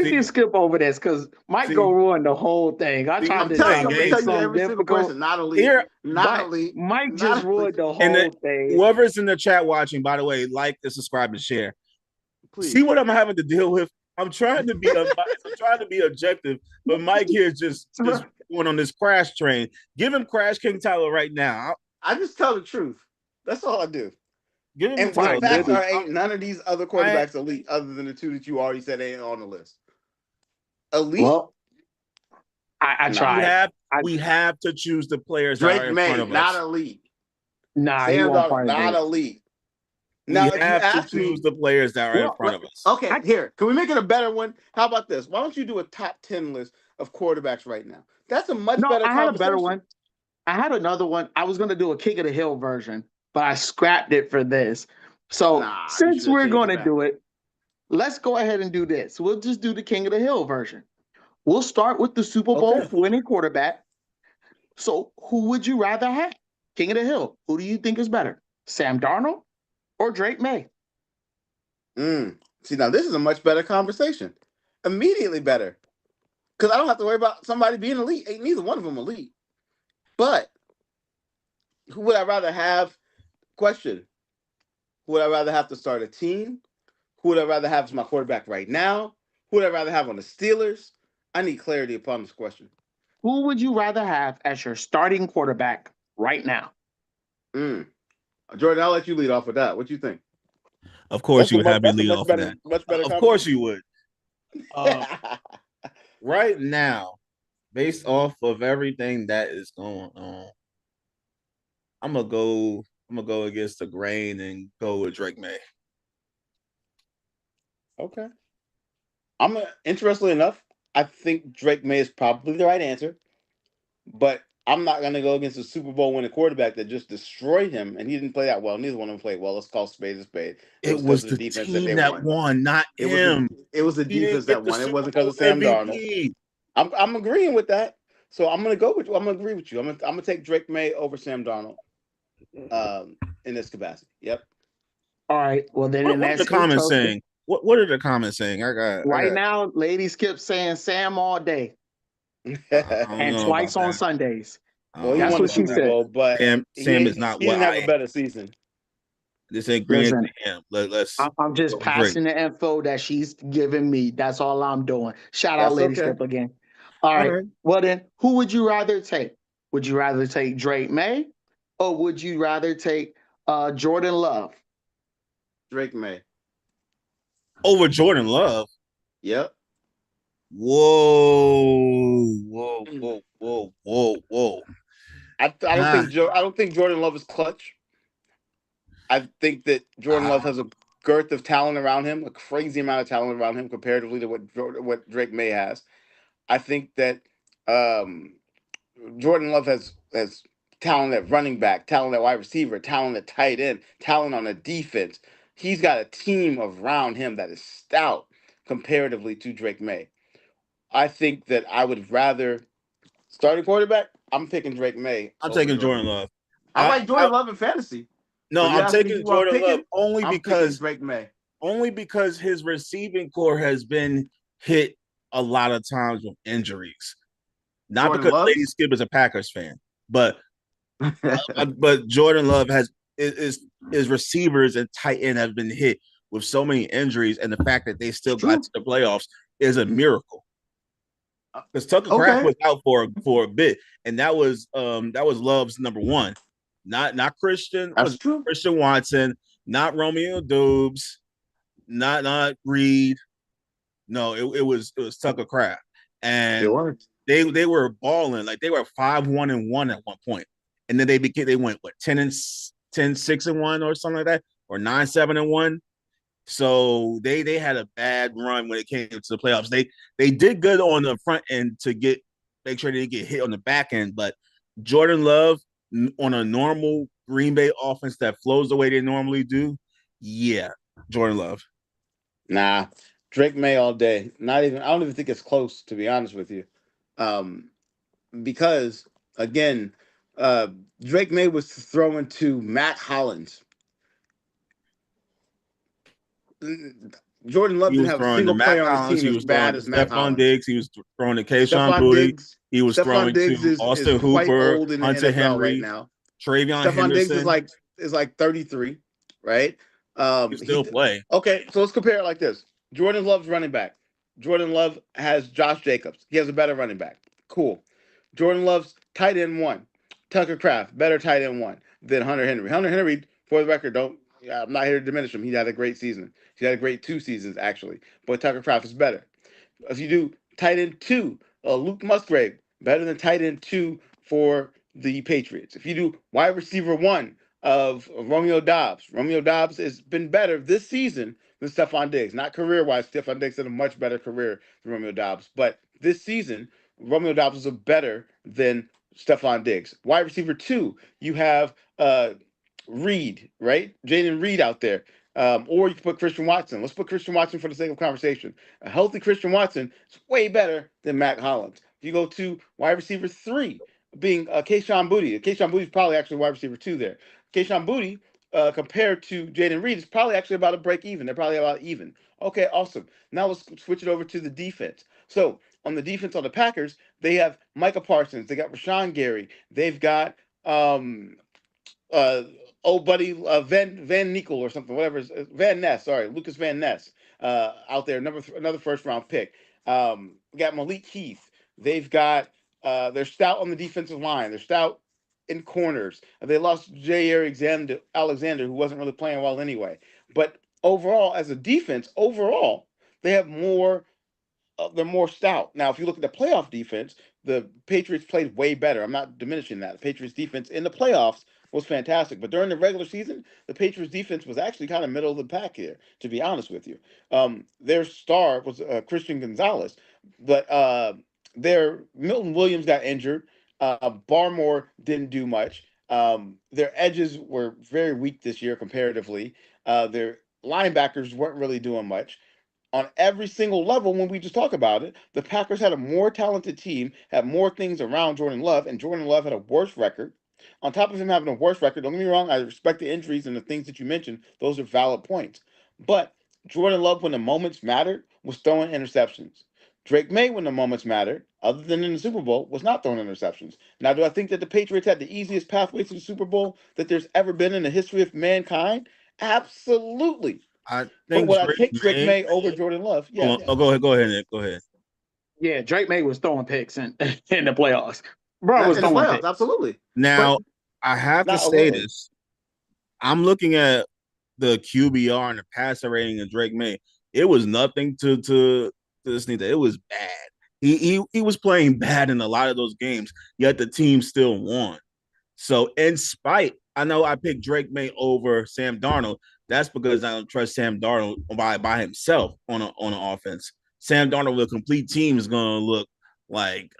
can skip over this because Mike go ruin the whole thing. I'm trying to tell you every single person, not elite. Not elite. Mike just ruined the whole thing. Whoever's in the chat watching, by the way, like and subscribe and share. Please. See what I'm having to deal with? I'm trying to be objective, but Mike here is just going on this crash train. Give him Crash King Tyler right now. I just tell the truth. That's all I do. Give him and the facts are ain't none of these other quarterbacks elite other than the 2 that you already said ain't on the list. Elite? Well, I tried. We have to choose the players Drake that are in May, front of us. not elite. Nah, Sam Darnold, not elite. Now, we have to choose the players that are in front of us. Okay, here. Can we make it a better one? How about this? Why don't you do a top 10 list of quarterbacks right now? That's a much better conversation. I had a better one. I had another one. I was gonna do a King of the Hill version, but I scrapped it for this. So Nah, you since should have we're changed going it to back. do it, let's go ahead and do this. We'll just do the King of the Hill version. We'll start with the Super Bowl Okay. winning quarterback. So who would you rather have? King of the Hill. Who do you think is better? Sam Darnold or Drake May? See, now this is a much better conversation. Immediately better. Because I don't have to worry about somebody being elite. Ain't neither one of them elite. But who would I rather have? Question. Who would I rather have to start a team? Who would I rather have as my quarterback right now? Who would I rather have on the Steelers? I need clarity upon this question. Who would you rather have as your starting quarterback right now? Jordan, I'll let you lead off with that. What you think? Of course, you would have me That's a lead much off of better, that. much better. Of course, you would. Right now, based off of everything that is going on, I'm gonna go against the grain and go with Drake May. Okay. Interestingly enough, I think Drake May is probably the right answer, but I'm not going to go against a Super Bowl winning quarterback that just destroyed him, and he didn't play that well. Neither one of them played well. Let's call spade a spade. It was It because was of the the defense that they team that won. won, not It was the him. it was the He defense didn't get that the won. It Super wasn't because Bowl of Sam Darnold. MVP. I'm agreeing with that. So I'm going to go with you. I'm going to agree with you. I'm going to take Drake May over Sam Darnold in this capacity. Yep. All right. Well, then in What are that the same comments token, saying? What are the comments saying? I right got. now, ladies keep saying Sam all day I don't and know about twice on that. Sundays. I Well, don't he know That's won the what about she Super that. said. Bowl, but Sam is he not he what didn't have I a am. better season. This ain't agreeing Listen, to him. Let's I'm just go with Drake. passing the info that she's giving me. That's all I'm doing. Shout out That's Lady okay. Skip again. All All right. right. Well, then, who would you rather take? Would you rather take Drake May or would you rather take Jordan Love? Drake May. Over Jordan Love. Yep. Whoa. I don't Ah, think I don't think Jordan Love is clutch. I think that Jordan Love has a girth of talent around him, a crazy amount of talent around him comparatively to what Drake May has. I think that um, Jordan Love has talent at running back, talent at wide receiver, talent at tight end, talent on the defense. He's got a team around him that is stout comparatively to Drake May. I think that I would rather starting quarterback. I'm picking Drake May I'm over taking Jordan Jordan Love. Love. I like I Jordan Love in fantasy. no, But you I'm ask me taking who I'm Jordan Love picking, I'm picking Drake May. only because his receiving core has been hit a lot of times with injuries. Not Jordan because Lady Love's. Skip is a Packers fan, but Jordan Love has his receivers and tight end have been hit with so many injuries, and the fact that they still got to the playoffs is a miracle. Because Tucker Craft Okay. was out for a bit, and that was Love's number one, not Christian. That's Was true. Christian Watson, not Romeo Dubes, not Reed. No, it was Tucker Craft, It and worked. they were balling like they were 5-1-1 at one point, and then they went what 10-6-1 or something like that, or 9-7-1. So they had a bad run when it came to the playoffs. They did good on the front end to make sure they didn't get hit on the back end, but Jordan Love on a normal Green Bay offense that flows the way they normally do, yeah, Jordan Love. Nah, Drake May all day. Not even. I don't even think it's close, to be honest with you. Um, because again, uh, Drake May was throwing to Matt Hollins. Jordan Love He didn't was have a throwing to single Matt player on his Collins. team He as was throwing bad to as Matt Stephon Hollins. Diggs. He was throwing to Kayshawn Boutte. He was Stephon throwing Diggs to is Austin quite Hooper, old in the Hunter NFL right Henry, now. Travion Stephon Diggs Henderson. is like 33, right? He can still play. Okay, so let's compare it like this. Jordan Love's running back. Jordan Love has Josh Jacobs. He has a better running back. Cool. Jordan Love's tight end one. Tucker Craft, better tight end one than Hunter Henry. Hunter Henry, for the record, I'm not here to diminish him. He had a great season. He had a great 2 seasons, actually. But Tucker Craft is better. If you do tight end two, Luke Musgrave, better than tight end two for the Patriots. If you do wide receiver one of Romeo Dobbs has been better this season than Stephon Diggs. Not career wise, Stephon Diggs had a much better career than Romeo Dobbs. But this season, Romeo Dobbs was better than Stephon Diggs. Wide receiver 2, you have Reed, right? Jaden Reed out there. Or you can put Christian Watson. Let's put Christian Watson for the sake of conversation. A healthy Christian Watson is way better than Mac Hollins. If you go to wide receiver 3, being Kayshon Boutte. Kayshon Boutte is probably actually wide receiver 2 there. Kayshon Boutte, compared to Jaden Reed, is probably actually about a break even. They're probably about even. Okay, awesome. Now let's switch it over to the defense. So on the defense on the Packers, they have Micah Parsons. They got Rashawn Gary. They've got uh old buddy Van Nickel or something, whatever. Van Ness, sorry, Lucas Van Ness, out there, another first round pick. We got Malik Heath. They've got they're stout on the defensive line. They're stout in corners. They lost Alexander, who wasn't really playing well anyway. But overall, as a defense, they have more. They're more stout. Now, if you look at the playoff defense, the Patriots played way better. I'm not diminishing that. The Patriots defense in the playoffs was fantastic, but during the regular season, the Patriots defense was actually kind of middle of the pack here, to be honest with you. Their star was Christian Gonzalez, but their Milton Williams got injured. Barmore didn't do much. Their edges were very weak this year comparatively. Their linebackers weren't really doing much on every single level. When we just talk about it, the Packers had a more talented team, had more things around Jordan Love, and Jordan Love had a worse record. On top of him having a worse record, don't get me wrong, I respect the injuries and the things that you mentioned. Those are valid points. But Jordan Love, when the moments mattered, was throwing interceptions. Drake May, when the moments mattered, other than in the Super Bowl, was not throwing interceptions. Now, do I think that the Patriots had the easiest pathway to the Super Bowl that there's ever been in the history of mankind? Absolutely. I But think would I Drake take Drake May. May over Jordan Love? Yeah. Oh, go ahead. Go ahead, Nick. Go ahead. Yeah, Drake May was throwing picks in the playoffs. Bro was In the throwing playoffs, picks. absolutely. Now, But I have to not say alone. this. I'm looking at the QBR and the passer rating of Drake May. It was nothing to this neither. It was bad. He was playing bad in a lot of those games, yet the team still won. So, in spite, I know I picked Drake May over Sam Darnold. That's because I don't trust Sam Darnold by himself on an offense. Sam Darnold with a complete team is going to look like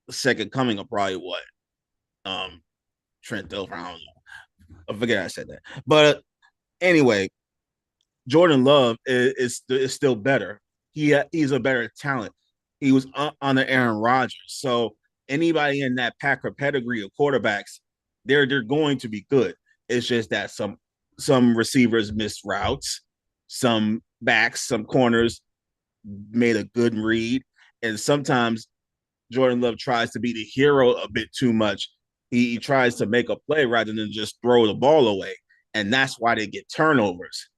the second coming of probably what Trent Dilfer. I don't know. I forget I said that. But anyway, Jordan Love is still better. He's a better talent. He was on the Aaron Rodgers. So anybody in that Packer pedigree of quarterbacks, they're going to be good. It's just that some receivers missed routes, some backs, some corners made a good read, and sometimes Jordan Love tries to be the hero a bit too much. He tries to make a play rather than just throw the ball away, and that's why they get turnovers.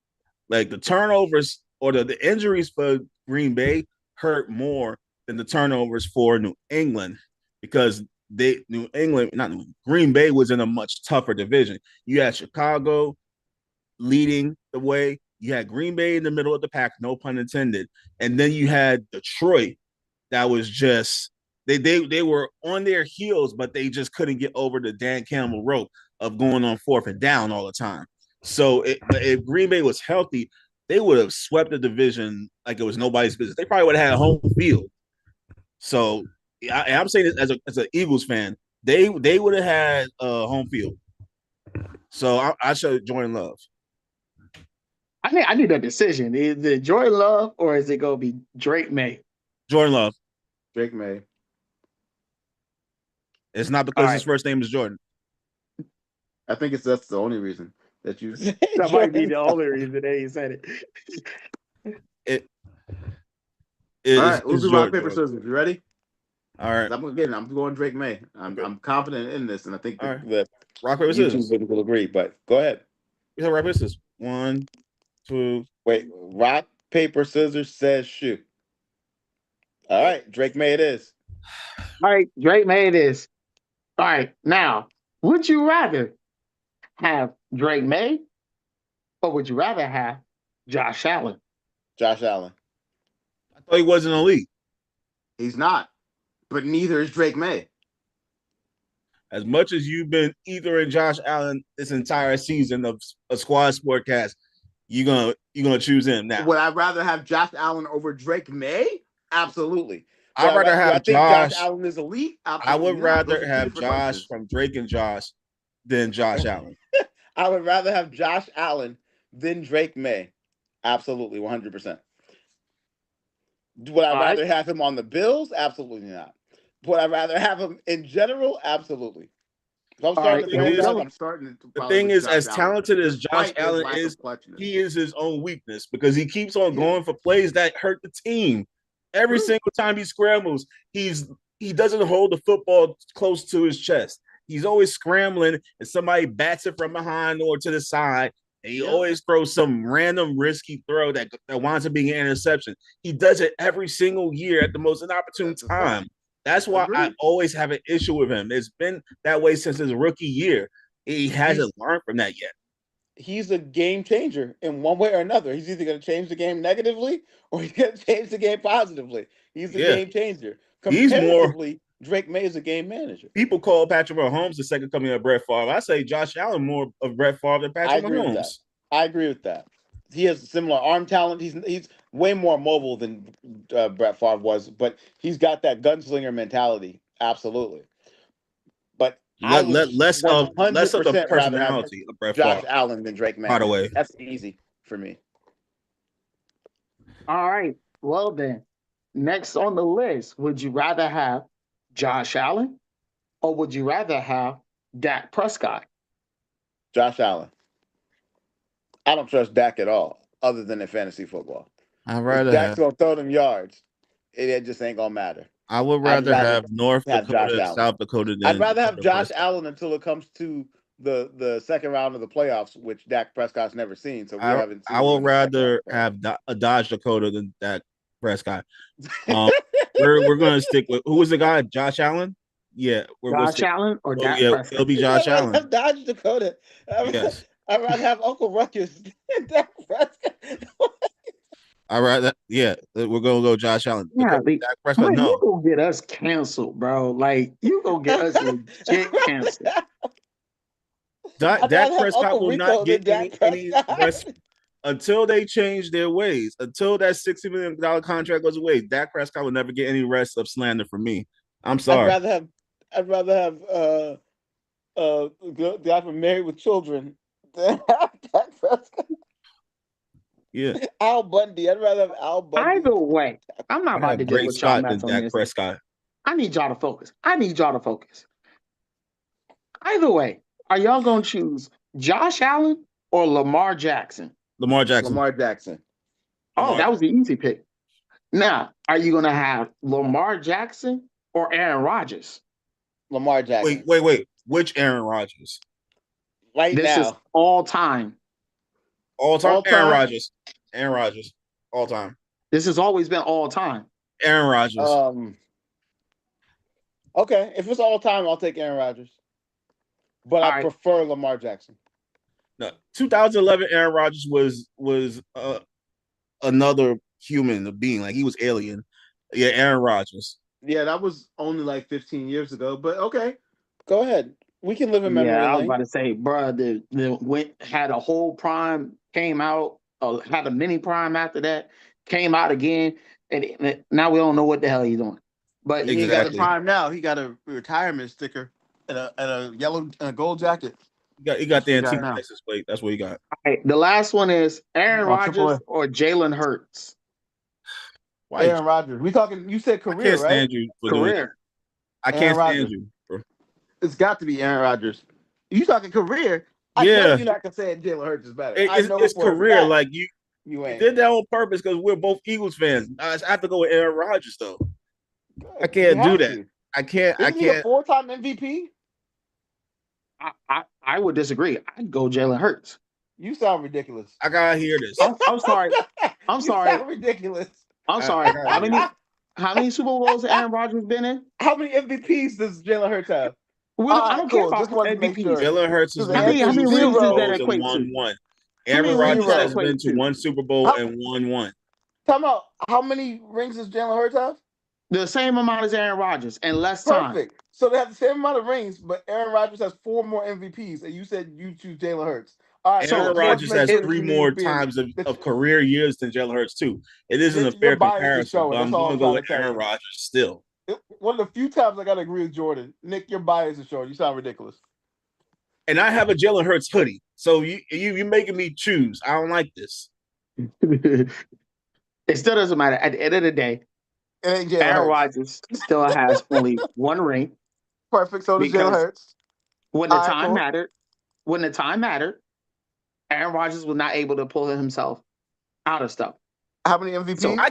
Like the turnovers or the injuries for Green Bay hurt more than the turnovers for New England because Green Bay was in a much tougher division. You had Chicago leading the way. You had Green Bay in the middle of the pack, no pun intended. And then you had Detroit that was just they were on their heels, but they just couldn't get over the Dan Campbell rope of going on 4th and down all the time. So if Green Bay was healthy, they would have swept the division like it was nobody's business. They probably would have had a home field. So I'm saying this as an Eagles fan, they would have had a home field. So I should Jordan Love. I need a decision. Is it Jordan Love or is it gonna be Drake May? Jordan Love. Drake May. It's not because his first name is Jordan. I think that's the only reason that you. That might be the only reason that he said it. All right, we'll do rock paper scissors. You ready? All right. I'm going Drake May. I'm confident in this, and I think that rock paper scissors will agree. But go ahead. We have rock paper scissors. 1, 2. Wait, rock paper scissors says shoot. All right, Drake May it is. All right, Drake May it is. All right, now, would you rather have Drake May or would you rather have Josh Allen? Josh Allen. I thought he wasn't elite. He's not, but neither is Drake May. As much as you've been either in Josh Allen this entire season of a SquadSportsCast, you're gonna choose him now. Would I rather have Josh Allen over Drake May? Absolutely. I'd rather Do I have think Josh Josh. Allen is elite? I Absolutely would not. Those rather are two have different Josh questions. from Drake and Josh than Josh Allen. I would rather have Josh Allen than Drake May. Absolutely, 100%. Would I All right. rather have him on the Bills? Absolutely not. Would I rather have him in general? Absolutely. If I'm All starting right. the Here we franchise, go. I'm starting it The probably thing with is, Josh as Allen, talented as Josh despite his Allen lack is, of clutchness. he is his own weakness because he keeps on Yeah. going for plays that hurt the team. Every True. single time he scrambles, he doesn't hold the football close to his chest. He's always scrambling, and somebody bats it from behind or to the side, and he Yeah. always throws some random risky throw that winds up being an interception. He does it every single year at the most inopportune That's a fact. time. That's why I Agreed. always have an issue with him. It's been that way since his rookie year. He hasn't learned from that yet. He's a game changer in one way or another. He's either going to change the game negatively or he's going to change the game positively. He's a Yeah. game changer. He's more. Comparatively, Drake May is a game manager. People call Patrick Mahomes the second coming of Brett Favre. I say Josh Allen more of Brett Favre than I Patrick agree with that. Mahomes. I agree with that. He has similar arm talent. He's way more mobile than Brett Favre was, but he's got that gunslinger mentality. Absolutely. But I would Less of the 100% rather have personality of Brett Josh Favre. Allen than Drake May. By the way, That's easy for me. All right. Well then, next on the list, would you rather have Josh Allen or would you rather have Dak Prescott? Josh Allen. I don't trust Dak at all, other than in fantasy football. I'd If rather Dak's have. gonna throw them yards, it just ain't gonna matter. I would I'd rather have North have Josh Dakota and Allen. South Dakota than I'd rather have Dakota Josh Prescott. Allen until it comes to the second round of the playoffs, which Dak Prescott's never seen. So we haven't seen. I would him in the second rather round. have a Dodge Dakota than Dak Prescott. We're gonna stick with who was the guy? Josh Allen. Yeah, Josh Allen or Dak yeah, Prescott? it'll be Josh I'd rather Allen. have Dodge Dakota. Yes. I'd rather have Uncle Ruckus than Dak Prescott. All right, yeah, we're gonna go Josh Allen. Yeah, Dak Prescott, man, no. you gonna get us canceled, bro. Like you gonna get us legit canceled. Dak Prescott Uncle will Rico not get than any Dak Prescott. rest until they change their ways. Until that $60 million contract goes away, Dak Prescott will never get any rest of slander from me. I'm sorry. I'd rather have the guy from Married with Children than Dak Prescott. Yeah. Al Bundy. I'd rather have Al Bundy. Either way, I'm not about to get with y'all Scott than mess on Dak this. Prescott. I need y'all to focus. Either way, are y'all gonna choose Josh Allen or Lamar Jackson? Lamar Jackson. Oh, that was the easy pick. Now, are you gonna have Lamar Jackson or Aaron Rodgers? Lamar Jackson. Wait. Which Aaron Rodgers? This is all time. All time. Aaron Rodgers. All time. This has always been all time. Aaron Rodgers. Okay, if it's all time, I'll take Aaron Rodgers. But I prefer Lamar Jackson. No, 2011 Aaron Rodgers was another human being, like he was alien. Yeah, Aaron Rodgers. Yeah, that was only like 15 years ago. But okay, go ahead. We can live in memory lane. Yeah, I was about to say, bro, had a whole prime, came out, had a mini prime after that, came out again, and now we don't know what the hell he's doing. But he ain't got a prime now. He got a retirement sticker and a yellow and a gold jacket. He got the antique license plate. That's what he got. All right, the last one is Aaron Rodgers or Jalen Hurts. Aaron Rodgers. We talking? You said career, I can't stand right? you for career. I can't stand you. Bro. It's got to be Aaron Rodgers. You talking career? I know you're not gonna say Jalen Hurts is better. It's career. Like you ain't. did that on purpose because we're both Eagles fans. I have to go with Aaron Rodgers though. Good. I can't do that. I can't. Isn't he a 4-time MVP? I would disagree. I'd go Jalen Hurts. You sound ridiculous. I gotta hear this. I'm sorry. I'm sorry. You sound ridiculous. I'm sorry. How many Super Bowls has Aaron Rodgers been in? How many MVPs does Jalen Hurts have? I don't care about MVPs. Jalen Hurts has how many rings does that equate to? Won. Aaron Rodgers has been to one Super Bowl and won one. Time out. How many rings does Jalen Hurts have? The same amount as Aaron Rodgers and less time. Perfect. So they have the same amount of rings, but Aaron Rodgers has 4 more MVPs, and you said you choose Jalen Hurts. All right, Aaron so Rodgers has it- 3 more times of career years than Jalen Hurts too. It isn't a your fair bias is comparison, showing. but I'm That's all going I'm to go trying with to tell Aaron you. Rodgers still. One of the few times I gotta agree with Jordan. Nick, your bias is showing. You sound ridiculous. And I have a Jalen Hurts hoodie, so you making me choose. I don't like this. it still doesn't matter. At the end of the day, It ain't Jalen Aaron Hurts. Rodgers still has only one ring Perfect. So does Jalen because Hurts. when the All right, time cool. mattered, Aaron Rodgers was not able to pull himself out of stuff. How many MVPs? So I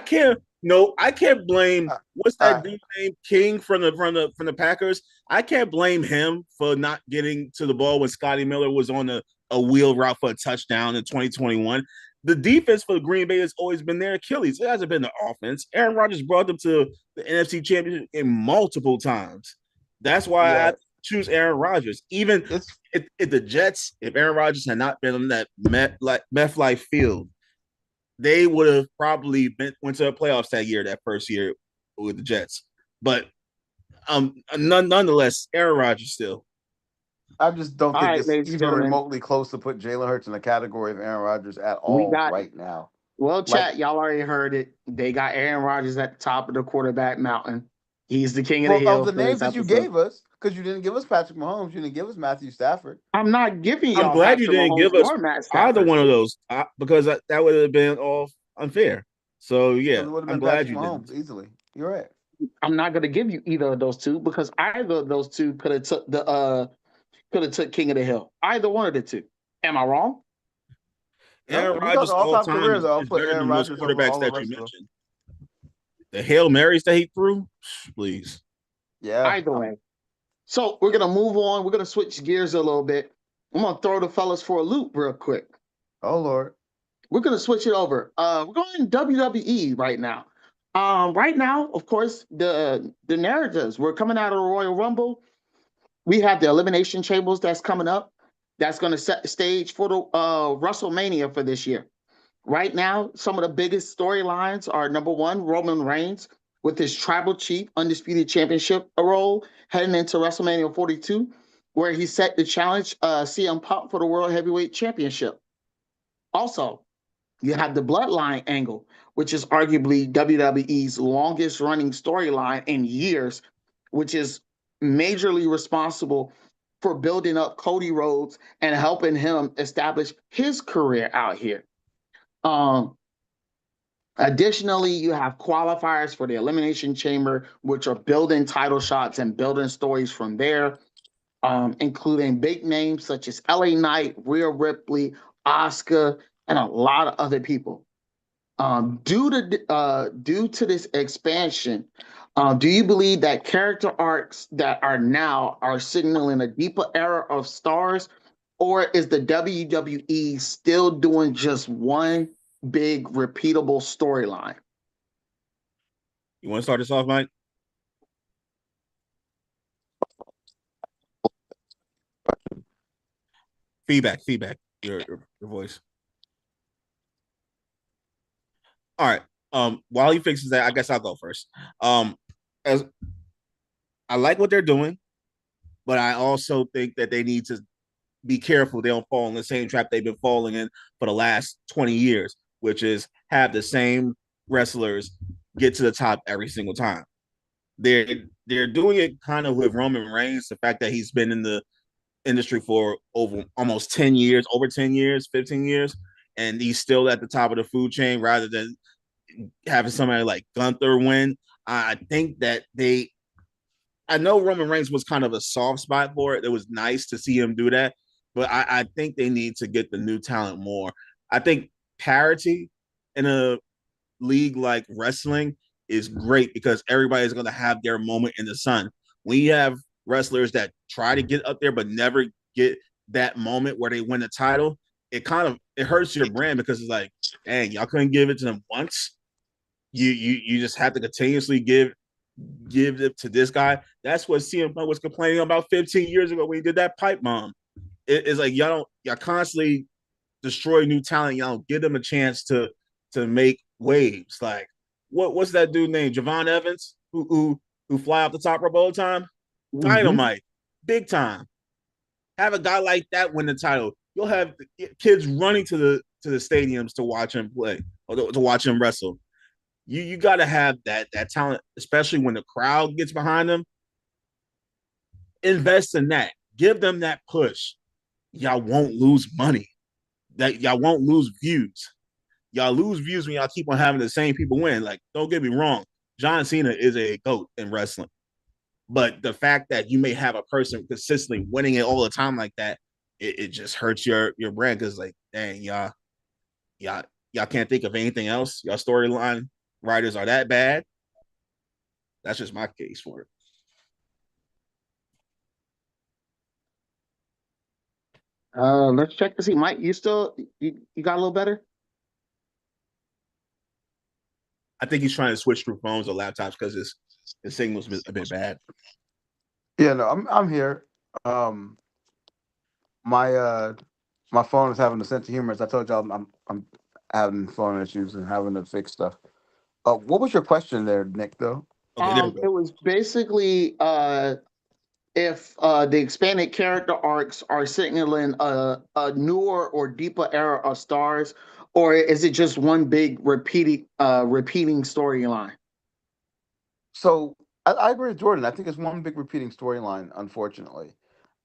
can't blame what's that dude named King from the Packers. I can't blame him for not getting to the ball when Scotty Miller was on a wheel route for a touchdown in 2021. The defense for Green Bay has always been their Achilles. It hasn't been the offense. Aaron Rodgers brought them to the NFC Championship in multiple times. That's why I choose Aaron Rodgers. Even if the Jets, if Aaron Rodgers had not been on that MetLife field, they would have probably went to the playoffs that first year with the Jets. But nonetheless, Aaron Rodgers still. I just don't think it's ladies and even gentlemen, remotely close to put Jalen Hurts in the category of Aaron Rodgers at all right now. Well, chat, y'all already heard it. They got Aaron Rodgers at the top of the quarterback mountain. He's the king of the hill. Of the names that you gave us, because you didn't give us Patrick Mahomes, you didn't give us Matthew Stafford. I'm not giving y'all. I'm glad you didn't give us either one of those because that would have been all unfair. So yeah, I'm glad you didn't. Easily. You're right. I'm not going to give you either of those two because either of those two could have took King of the Hill. Either one of the two. Am I wrong? Aaron Rodgers all time career, though, is better than most quarterbacks that you mentioned. The Hail Marys that he threw, please. Yeah. Either way. So we're gonna move on. We're gonna switch gears a little bit. I'm gonna throw the fellas for a loop real quick. Oh Lord. We're gonna switch it over. We're going WWE right now. Right now, of course, the narratives. We're coming out of the Royal Rumble. We have the Elimination Chambers that's coming up. That's gonna set the stage for the WrestleMania for this year. Right now, some of the biggest storylines are number one, Roman Reigns with his Tribal Chief Undisputed Championship role heading into WrestleMania 42, where he set the challenge CM Punk for the World Heavyweight Championship. Also, you have the Bloodline angle, which is arguably WWE's longest running storyline in years, which is majorly responsible for building up Cody Rhodes and helping him establish his career out here. Additionally, you have qualifiers for the Elimination Chamber, which are building title shots and building stories from there, including big names such as LA Knight, Rhea Ripley, Asuka, and a lot of other people. Due to this expansion, do you believe that character arcs that are signaling a deeper era of stars, or is the WWE still doing just one big repeatable storyline? You want to start this off, Mike? Feedback. Your voice. All right. While he fixes that, I guess I'll go first. As I like what they're doing, but I also think that they need to be careful they don't fall in the same trap they've been falling in for the last 20 years, which is have the same wrestlers get to the top every single time. They're doing it kind of with Roman Reigns, the fact that he's been in the industry for over 10 years, 15 years, and he's still at the top of the food chain rather than having somebody like Gunther win. I think that I know Roman Reigns was kind of a soft spot for it. It was nice to see him do that, but I think they need to get the new talent more. I think parity in a league like wrestling is great because everybody's going to have their moment in the sun. When you have wrestlers that try to get up there but never get that moment where they win the title, it hurts your brand because it's like, dang, y'all couldn't give it to them once. You just have to continuously give it to this guy. That's what CM Punk was complaining about 15 years ago when he did that pipe bomb. It's like y'all constantly destroy new talent. Y'all don't give them a chance to make waves. Like what's that dude named Javon Evans who fly off the top rope all the time? Dynamite, big time. Have a guy like that win the title. you'll have kids running to the stadiums to watch him play or to watch him wrestle. You got to have that talent, especially when the crowd gets behind them. Invest in that. Give them that push. Y'all won't lose money. That y'all won't lose views. Y'all lose views when y'all keep on having the same people win. Like, don't get me wrong, John Cena is a GOAT in wrestling. But the fact that you may have a person consistently winning it all the time like that, it just hurts your brand because like, dang, y'all y'all can't think of anything else. Y'all storyline writers are that bad. That's just my case for it. Let's check to see. Mike, you got a little better? I think he's trying to switch through phones or laptops because his signal's a bit bad. Yeah, no, I'm here. Um, my phone is having a sense of humor. As I told y'all, I'm having phone issues and having to fix stuff. What was your question there, Nick? Though. Okay, there we go. It was basically if the expanded character arcs are signaling a newer or deeper era of stars, or is it just one big repeating storyline? So I agree with Jordan. I think it's one big repeating storyline. Unfortunately,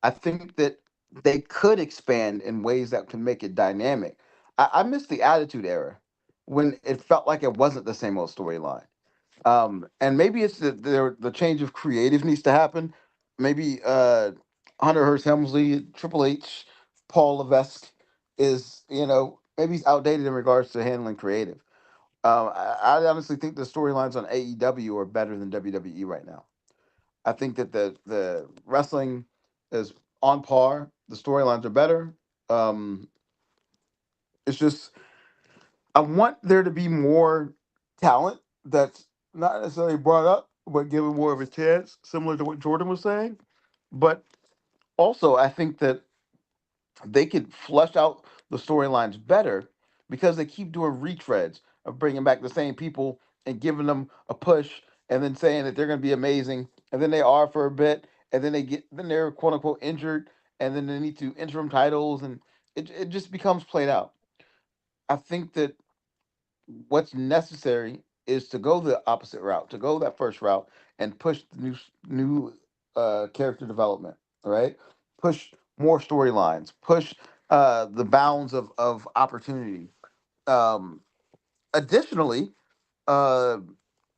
I think that they could expand in ways that can make it dynamic. I miss the Attitude Era when it felt like it wasn't the same old storyline. And maybe it's the change of creative needs to happen. Maybe Hunter Hearst Helmsley, Triple H, Paul Levesque is maybe he's outdated in regards to handling creative. I honestly think the storylines on AEW are better than WWE right now. I think that the wrestling is on par. The storylines are better. Um, it's just I want there to be more talent that's not necessarily brought up, but given more of a chance, similar to what Jordan was saying. But also, I think that they could flush out the storylines better because they keep doing retreads of bringing back the same people and giving them a push and then saying that they're going to be amazing. And then they are for a bit. And then they're quote unquote injured. And then they need to interim titles. And it just becomes played out. I think that what's necessary is to go the opposite route, to go that first route and push the new character development, right? Push more storylines, push the bounds of opportunity. Um, Additionally, uh,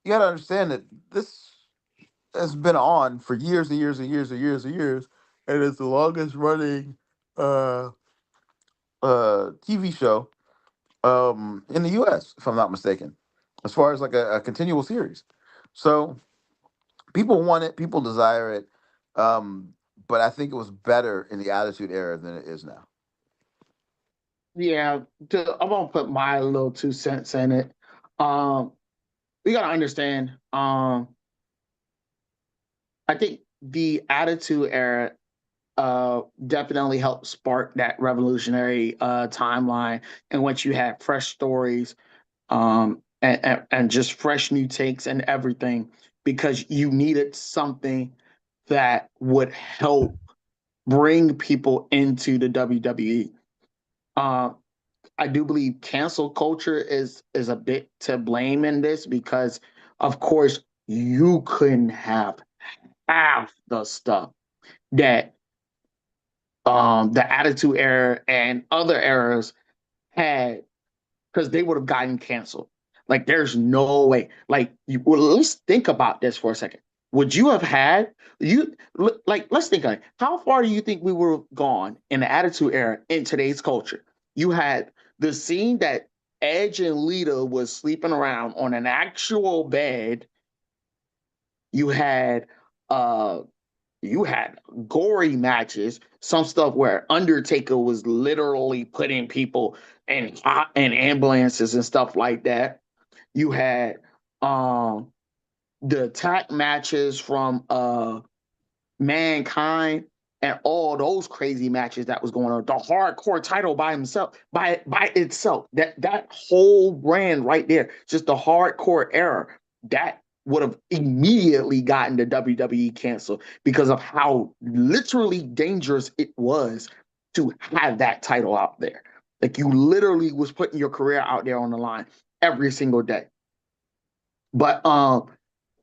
you got to understand that this has been on for years and years and years and years and years, and it's the longest running uh, TV show in the US, if I'm not mistaken, as far as like a continual series. So people want it, people desire it. Um, but I think it was better in the Attitude Era than it is now. Yeah, I'm gonna put my little 2 cents in it. Um, we gotta understand. I think the Attitude Era definitely helped spark that revolutionary timeline in which you had fresh stories and just fresh new takes and everything because you needed something that would help bring people into the WWE. Uh, I do believe cancel culture is a bit to blame in this because, of course, you couldn't have half the stuff that the Attitude Era and other eras had because they would have gotten canceled. Like, there's no way. Like, let's think about this for a second. Would you have had you like? Let's think on it. How far do you think we would have gone in the Attitude Era in today's culture? You had the scene that Edge and Lita was sleeping around on an actual bed. You had uh you had gory matches, some stuff where Undertaker was literally putting people in ambulances and stuff like that. You had um the attack matches from Mankind and all those crazy matches that was going on. The hardcore title by himself, by itself, that whole brand right there, just the hardcore era, that would have immediately gotten the WWE canceled because of how literally dangerous it was to have that title out there. Like you literally was putting your career out there on the line every single day. But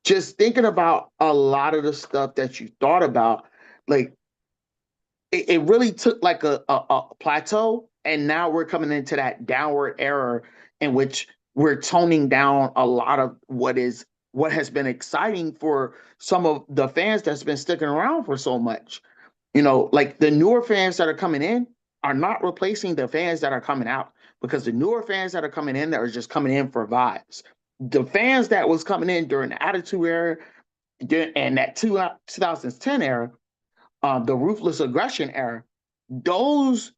just thinking about a lot of the stuff that you thought about, like it really took like a plateau, and now we're coming into that downward era in which we're toning down a lot of what has been exciting for some of the fans that's been sticking around for so much. You know, like the newer fans that are coming in are not replacing the fans that are coming out, because the newer fans that are coming in that are just coming in for vibes. The fans that was coming in during the Attitude Era and that 2010 era, the Ruthless Aggression era, those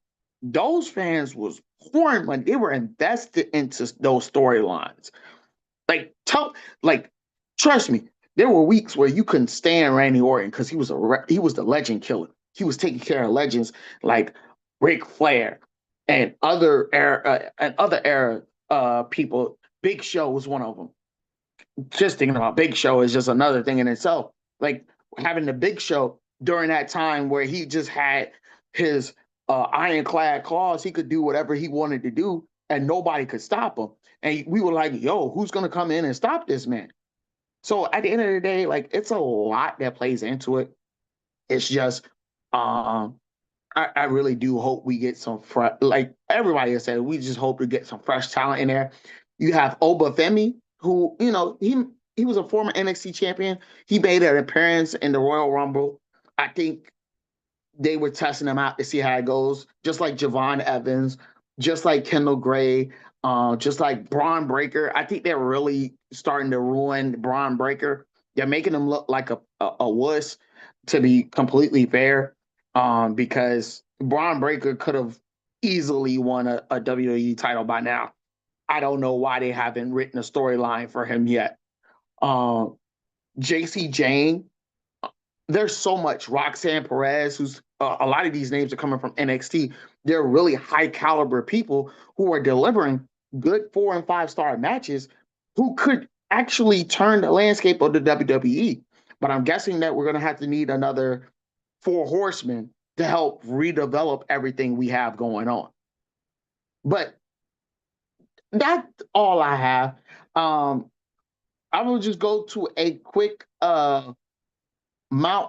fans was pouring money. They were invested into those storylines. Like like trust me, there were weeks where you couldn't stand Randy Orton because he was the legend killer. He was taking care of legends like Ric Flair and other era people. Big Show was one of them. Just thinking about Big Show is just another thing in itself. Like having the Big Show during that time where he just had his ironclad claws, he could do whatever he wanted to do, and nobody could stop him. And we were like, "Yo, who's gonna come in and stop this man?" So at the end of the day, like it's a lot that plays into it. It's just, I really do hope we get some fresh, like everybody has said, we just hope to get some fresh talent in there. You have Oba Femi, who, you know, he was a former NXT champion. He made an appearance in the Royal Rumble. I think they were testing him out to see how it goes, just like Javon Evans, just like Kendall Gray, just like Braun Breaker. I think they're really starting to ruin Braun Breaker. They're making him look like a wuss, to be completely fair, because Braun Breaker could have easily won a WWE title by now. I don't know why they haven't written a storyline for him yet. JC Jane, there's so much. Roxanne Perez, who's a lot of these names are coming from NXT. They're really high caliber people who are delivering good 4 and 5 star matches, who could actually turn the landscape of the WWE. But I'm guessing that we're going to have to need another 4 horsemen to help redevelop everything we have going on. But that's all I have. I will just go to a quick Mount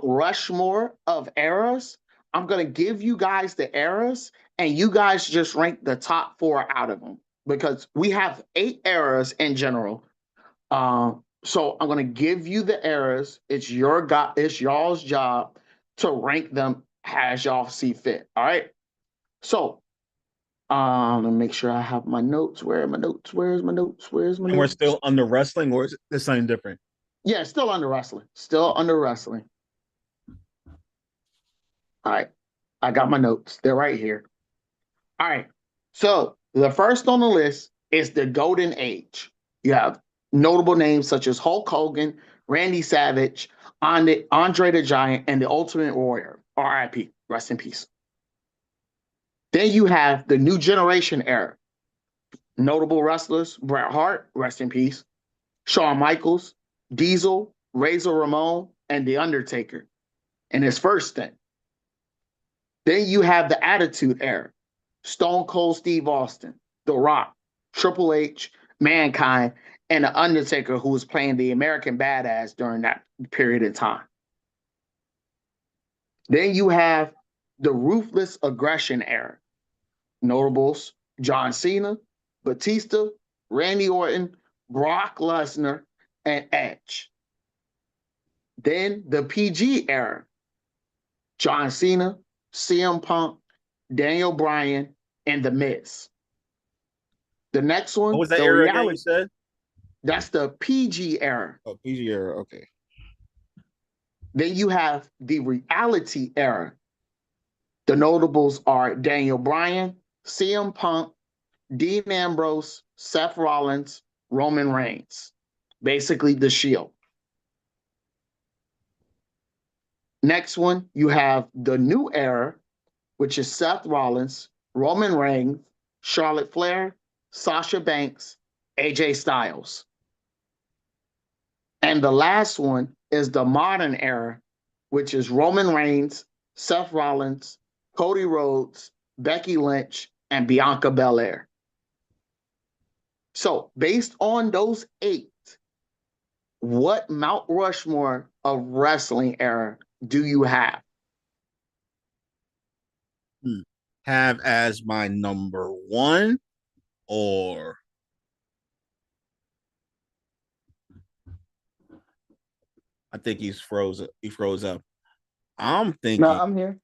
Rushmore of eras. I'm going to give you guys the eras, and you guys just rank the top 4 out of them, because we have 8 eras in general. So I'm going to give you the eras. It's y'all's job to rank them as y'all see fit. All right. So let me make sure I have my notes. Where are my notes? Where's my notes? Where's my And notes? we're still under wrestling, or is this something different? Yeah, still under wrestling. Still under wrestling. All right. I got my notes. They're right here. All right. So the first on the list is the Golden Age. You have notable names such as Hulk Hogan, Randy Savage, Andre the Giant, and the Ultimate Warrior. RIP. Rest in peace. Then you have the New Generation era. Notable wrestlers: Bret Hart, rest in peace, Shawn Michaels, Diesel, Razor Ramon, and The Undertaker in his first stint. Then you have the Attitude Era: Stone Cold Steve Austin, The Rock, Triple H, Mankind, and The Undertaker, who was playing the American Badass during that period of time. Then you have the Ruthless Aggression Era. Notables: John Cena, Batista, Randy Orton, Brock Lesnar, and Edge. Then the PG Era: John Cena, CM Punk, Daniel Bryan, and The Miz. The next What one, was that the era again? You reality, said that's the PG era. PG era. Okay. Then you have the reality era. The notables are Daniel Bryan, CM Punk, Dean Ambrose, Seth Rollins, Roman Reigns. Basically, the Shield. Next one, you have the new era, which is Seth Rollins, Roman Reigns, Charlotte Flair, Sasha Banks, AJ Styles. And the last one is the modern era, which is Roman Reigns, Seth Rollins, Cody Rhodes, Becky Lynch, and Bianca Belair. So, based on those 8, what Mount Rushmore of wrestling era do you have? Have as my number 1, or I think he's froze. He froze up. I'm No, thinking I'm here.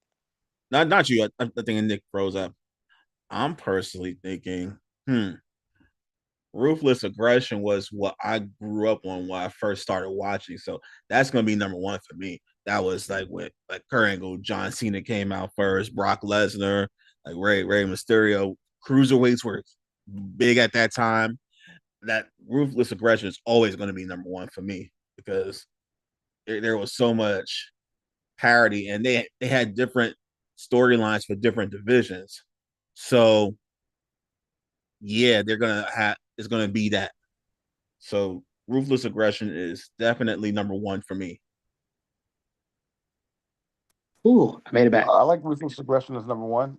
not you. I'm thinking Nick froze up. I'm personally thinking, Ruthless Aggression was what I grew up on when I first started watching. So that's gonna be number 1 for me. That was like with like Kurt Angle, John Cena came out first, Brock Lesnar, like Ray Mysterio. Cruiserweights were big at that time. That Ruthless Aggression is always going to be number 1 for me because there was so much parity, and they had different storylines for different divisions. So yeah, they're gonna have it's gonna be that. So Ruthless Aggression is definitely number 1 for me. Ooh, I made it back. I like Ruthless Aggression as number 1.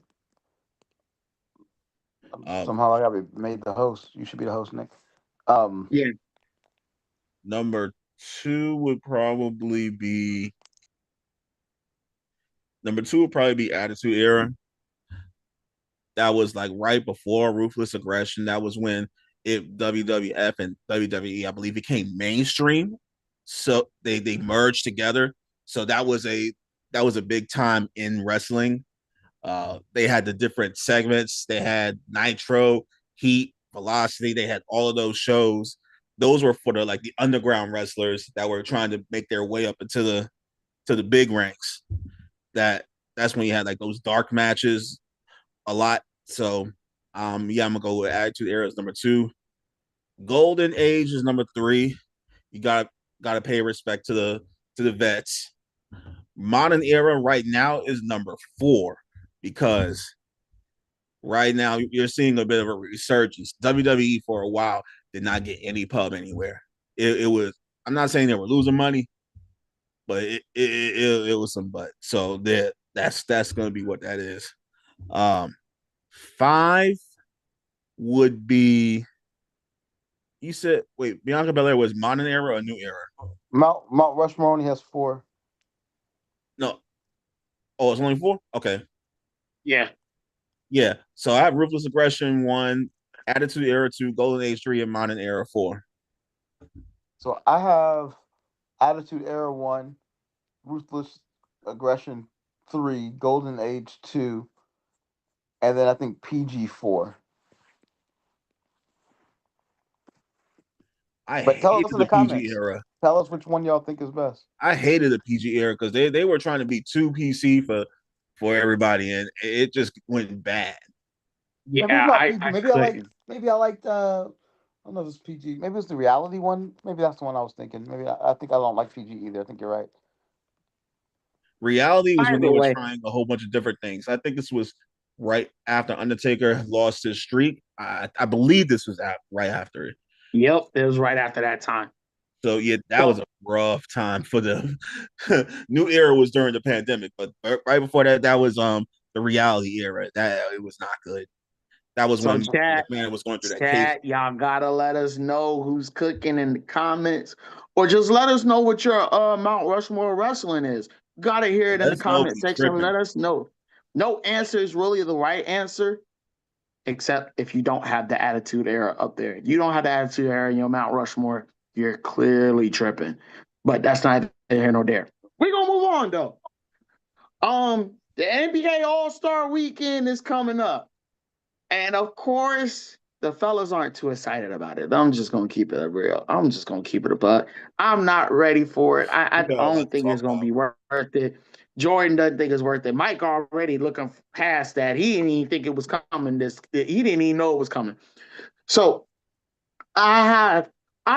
Somehow I got to be made the host. You should be the host, Nick. Yeah. Number 2 would probably be Attitude Era. That was like right before Ruthless Aggression. That was when WWF and WWE, I believe, became mainstream. So they merged together. So that was a big time in wrestling. They had the different segments. They had Nitro, Heat, Velocity. They had all of those shows. Those were for the underground wrestlers that were trying to make their way up into the big ranks. That's when you had like those dark matches a lot. So yeah, I'm gonna go with Attitude Era as number 2. Golden Age is number 3. You gotta pay respect to the vets. Modern Era right now is number 4 because right now you're seeing a bit of a resurgence. WWE for a while did not get any pub anywhere. It was, I'm not saying they were losing money, but it was some butt. So that's gonna be what that is. 5 would be, you said, wait, Bianca Belair was modern era or new era? Mount Rushmore only has 4. No. Oh, it's only 4? Okay. Yeah. Yeah. So I have Ruthless Aggression 1, Attitude Era 2, Golden Age 3, and Modern Era 4. So I have Attitude Era 1, Ruthless Aggression 3, Golden Age 2, and then I think PG 4. I But tell us hated in the the PG comments. era. Tell us which one y'all think is best. I hated the PG era because they were trying to be too PC for everybody, and it just went bad. Maybe it's Yeah, not I PG. Maybe couldn't. I liked I don't know if it's PG. Maybe it's the reality one. Maybe that's the one I was thinking. Maybe I think I don't like PG either. I think you're right. Reality was when they Either were way. trying a whole bunch of different things. I think this was right after Undertaker lost his streak. I believe this was right after it. Yep, it was right after that time. So yeah, that was a rough time for the new era was during the pandemic, but right before that, that was the reality era. That it was not good. That was So when chat, McMahon was going through that case. y'all gotta let us know who's cooking in the comments, or just let us know what your Mount Rushmore wrestling is. Gotta hear it in Let the us know if comment we section. tripping. Let us know. No answer is really the right answer, except if you don't have the Attitude Era up there. If you don't have the Attitude Era in your Mount Rushmore, you're clearly tripping. But that's neither here nor there. We're gonna move on though. The NBA All-Star Weekend is coming up. And of course, the fellas aren't too excited about it. I'm just gonna keep it real. I'm just gonna keep it a buck. I'm not ready for it. I We got a lot don't to think talk it's gonna about. be worth it. Jordan doesn't think it's worth it. Mike already looking past that. He didn't even think it was coming. He didn't even know it was coming. So I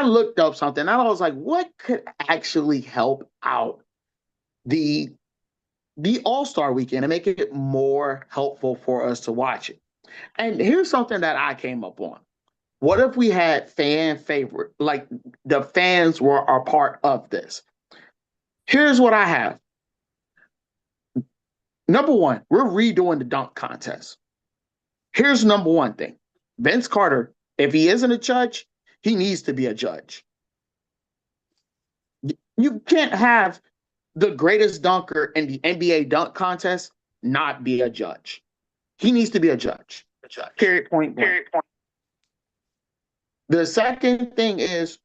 looked up something and I was like, what could actually help out the All-Star Weekend and make it more helpful for us to watch it? And here's something that I came up on. What if we had fan favorite, like the fans were a part of this? Here's what I have. Number one, we're redoing the dunk contest. Here's number one thing. Vince Carter, if he isn't a judge, he needs to be a judge. You can't have the greatest dunker in the NBA dunk contest not be a judge. He needs to be a judge. Period. Point blank. The second thing is,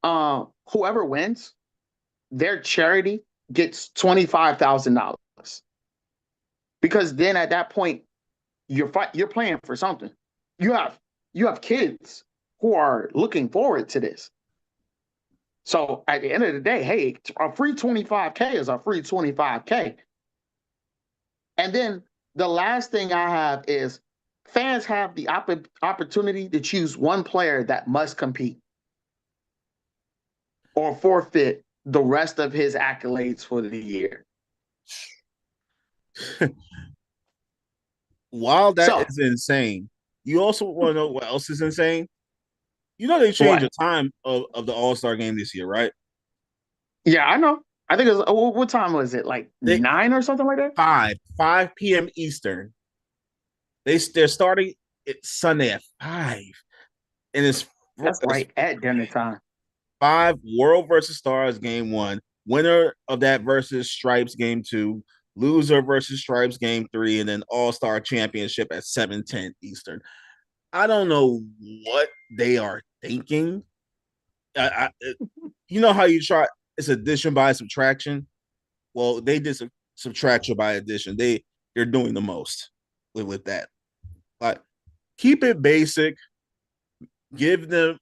whoever wins, their charity gets $25,000, because then at that point you're playing for something. You have kids who are looking forward to this. So at the end of the day, hey, a free 25K is a free 25K. And then the last thing I have is fans have the opportunity to choose one player that must compete or forfeit the rest of his accolades for the year. While that is insane, you also want to know what else is insane? You know they changed the time of the All-Star game this year, right? Yeah, I know. I think it was, what time was it? Like 9 or something like that? 5 p.m. Eastern. They're starting it Sunday at 5. And that's right at dinner time. 5 World versus Stars game 1. Winner of that versus Stripes game 2. Loser versus Stripes game 3, and then All-Star Championship at 7:10 Eastern. I don't know what they are thinking. You know how you try, it's addition by subtraction. Well, they did subtraction by addition. They're doing the most with that. Like, keep it basic. Give the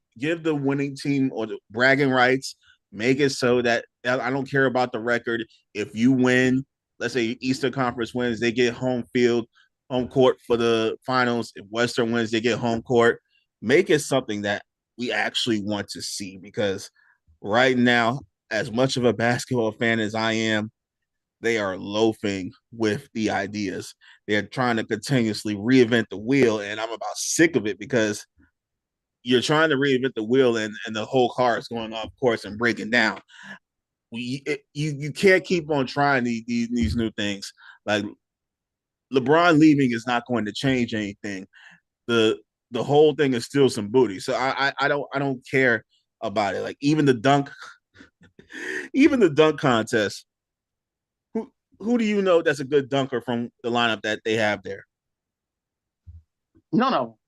winning team or the bragging rights. Make it so that I don't care about the record. If you win, let's say Eastern Conference wins, they get home court for the finals. If Western wins, they get home court. Make it something that we actually want to see, because right now, as much of a basketball fan as I am, they are loafing with the ideas. They're trying to continuously reinvent the wheel, and I'm about sick of it, because you're trying to reinvent the wheel and the whole car is going off course and breaking down. You can't keep on trying these new things. Like, LeBron leaving is not going to change anything. The whole thing is still some booty. So I don't care about it. Like, even the dunk contest. Who do you know that's a good dunker from the lineup that they have there? No.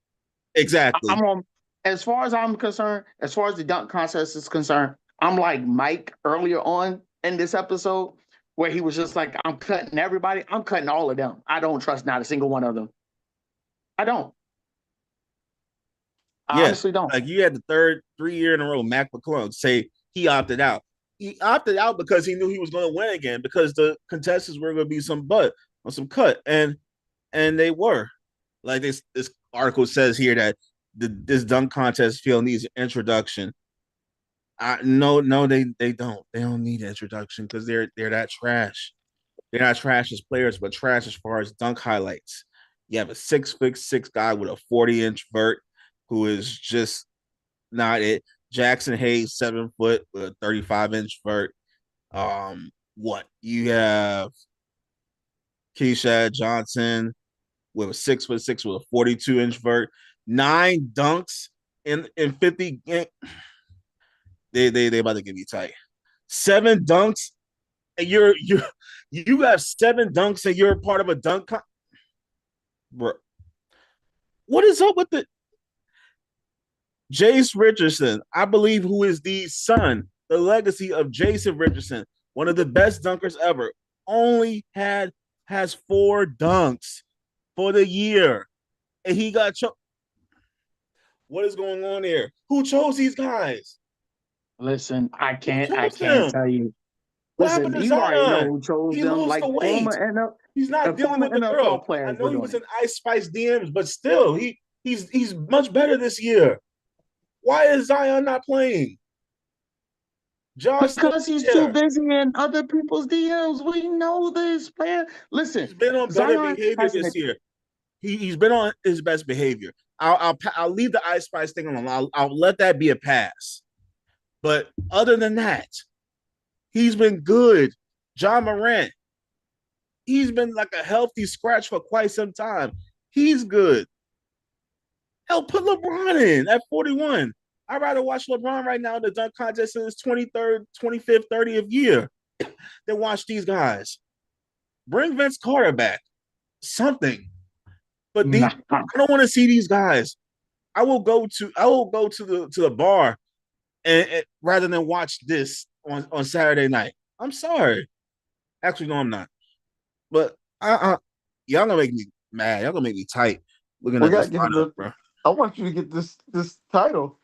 Exactly. I'm on. As far as I'm concerned, as far as the dunk contest is concerned, I'm like Mike earlier on in this episode, where he was just like, I'm cutting everybody. I'm cutting all of them. I don't trust not a single one of them. I don't. I honestly don't. Like, you had the third 3 year in a row, Mac McClung say he opted out. He opted out because he knew he was going to win again, because the contestants were going to be some cut, and they were. Like, this article says here that this dunk contest field needs an introduction. No, they don't. They don't need an introduction, because they're that trash. They're not trash as players, but trash as far as dunk highlights. You have a 6'6" guy with a 40-inch vert who is just not it. Jackson Hayes, 7 foot with a 35-inch vert. What you have? Keishad Johnson with a 6'6" with a 42-inch vert. 9 dunks in 50 games. They about to get me tight. 7 dunks, and you have 7 dunks, and you're part of a dunk. Bro, what is up with the Jace Richardson? I believe, who is the legacy of Jason Richardson, one of the best dunkers ever. Only has 4 dunks for the year, and he got choked. What is going on here? Who chose these guys? Listen, I can't tell you. What happened to you Zion? already know who chose He them. lost Like, the weight. He's not dealing with the girl. I know he was in Ice Spice DMs, but still, he's much better this year. Why is Zion not playing? Because he's too busy in other people's DMs. We know this, man. Listen, he's been on better behavior this year. He's been on his best behavior. I'll leave the Ice Spice thing alone. I'll let that be a pass. But other than that, he's been good. John Morant, he's been like a healthy scratch for quite some time. He's good. Hell, put LeBron in at 41. I'd rather watch LeBron right now in the dunk contest in his 23rd, 25th, 30th year than watch these guys. Bring Vince Carter back. Something. But I don't want to see these guys. I will go to the bar and rather than watch this on Saturday night. I'm sorry. Actually, no, I'm not. But y'all gonna make me mad. Y'all gonna make me tight looking at this lineup, bro. I want you to get this title.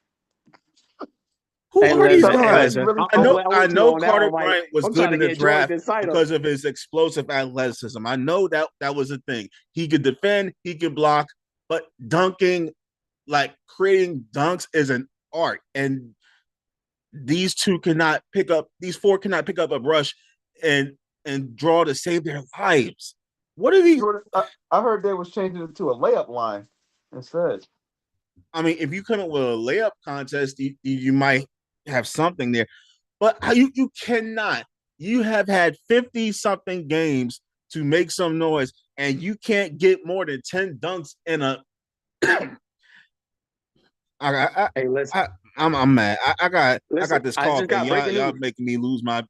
Who are these guys? Really I know Carter Bryant was good in the draft because of his explosive athleticism. I know that was a thing. He could defend, he could block, but dunking, like creating dunks, is an art. And these four cannot pick up a brush and draw to save their lives. What are these? I heard they was changing it to a layup line instead. I mean, if you come up with a layup contest, you might have something there. But you cannot. You have had 50-something games to make some noise, and you can't get more than 10 dunks in a hey, listen. I'm mad. I got this call. Y'all making me lose my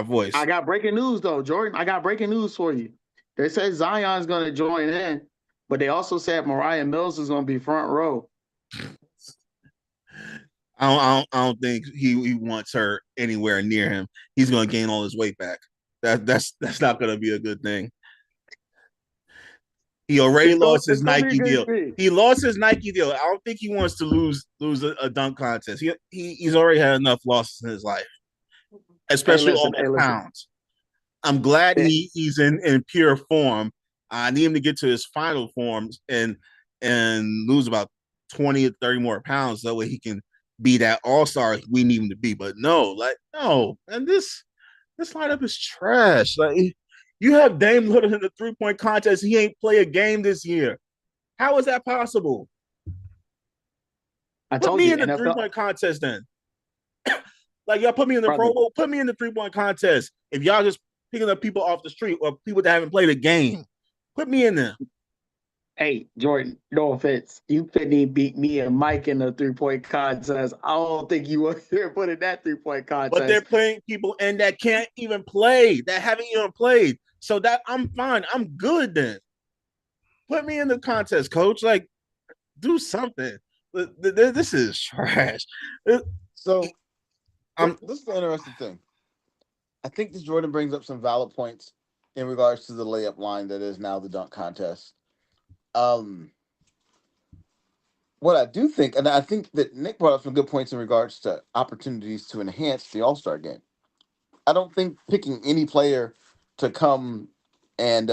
voice. I got breaking news though, Jordan. I got breaking news for you. They said Zion's going to join in, but they also said Mariah Mills is going to be front row. I don't think he wants her anywhere near him. He's going to gain all his weight back. That's not going to be a good thing. He already lost his Nike deal. He lost his Nike deal. I don't think he wants to lose a dunk contest. He's already had enough losses in his life, especially all the pounds. I'm glad he's in pure form. I need him to get to his final forms and lose about 20 or 30 more pounds. That way he can be that all-star we need him to be. But no. And this lineup is trash. Like, you have Dame Lillard in the three-point contest. He ain't play a game this year. How is that possible? Put me in the three-point contest then. Like, y'all put me in the Pro Bowl. Put me in the three-point contest. If y'all just picking up people off the street or people that haven't played a game, put me in there. Hey, Jordan, no offense. You couldn't beat me and Mike in the three-point contest. I don't think you were there putting that three-point contest. But they're playing people and that can't even play, that haven't even played. So that I'm fine. I'm good then. Put me in the contest, coach. Like, do something. This is trash. So this is the interesting thing. I think this Jordan brings up some valid points in regards to the layup line that is now the dunk contest. What I do think, and I think that Nick brought up some good points in regards to opportunities to enhance the All-Star game. I don't think picking any player to come and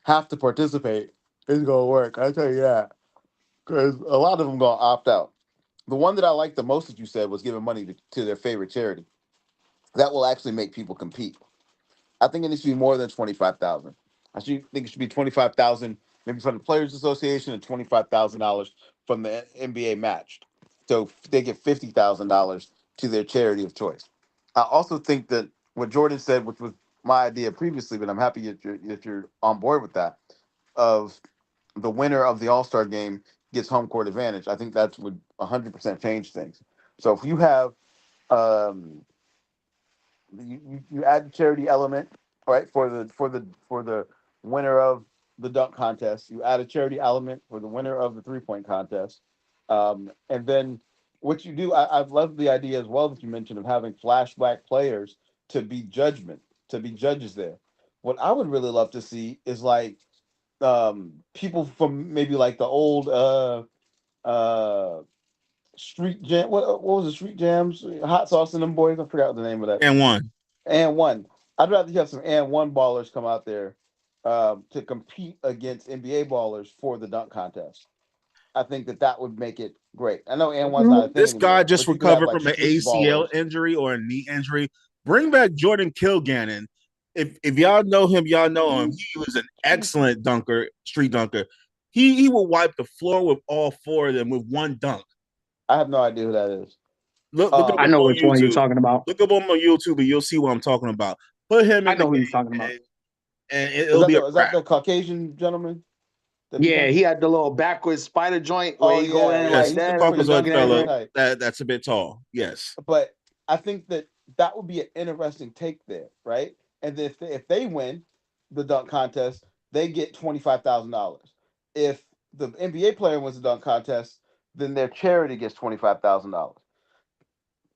have to participate is going to work. I tell you that, because a lot of them going to opt out. The one that I like the most that you said was giving money to their favorite charity. That will actually make people compete. I think it needs to be more than 25,000. I think it should be 25,000, maybe from the Players Association, and $25,000 from the NBA matched. So they get $50,000 to their charity of choice. I also think that what Jordan said, which was my idea previously, but I'm happy that you're on board with that, of the winner of the All-Star game gets home court advantage. I think that would 100% change things. So if you have you add the charity element, right, for the winner of the dunk contest. You add a charity element for the winner of the 3-point contest, and then what you do. I've loved the idea as well that you mentioned of having flashback players to be judges there. What I would really love to see is like people from maybe like the old street jam. What was the street jams? Hot Sauce and them boys. I forgot the name of that. And one. I'd rather you have some and one ballers come out there to compete against NBA ballers for the dunk contest. I think that would make it great. I know and one's not a thing. This guy anymore, just recovered from an ACL injury or a knee injury. Bring back Jordan Kilgannon. If y'all know him, y'all know him. He was an excellent dunker, street dunker. He will wipe the floor with all four of them with one dunk. I have no idea who that is. Look up I know which one you're talking about. Look up on YouTube and you'll see what I'm talking about. Put him in. I know who you're talking about. And it'll be is that the Caucasian gentleman? Yeah, he had the little backwards spider joint where he go in like Yes, that. Caucasoid dunking fellow. in. That's a bit tall. Yes. But I think that would be an interesting take there, right? And if they win the dunk contest, they get $25,000. If the NBA player wins the dunk contest, then their charity gets $25,000.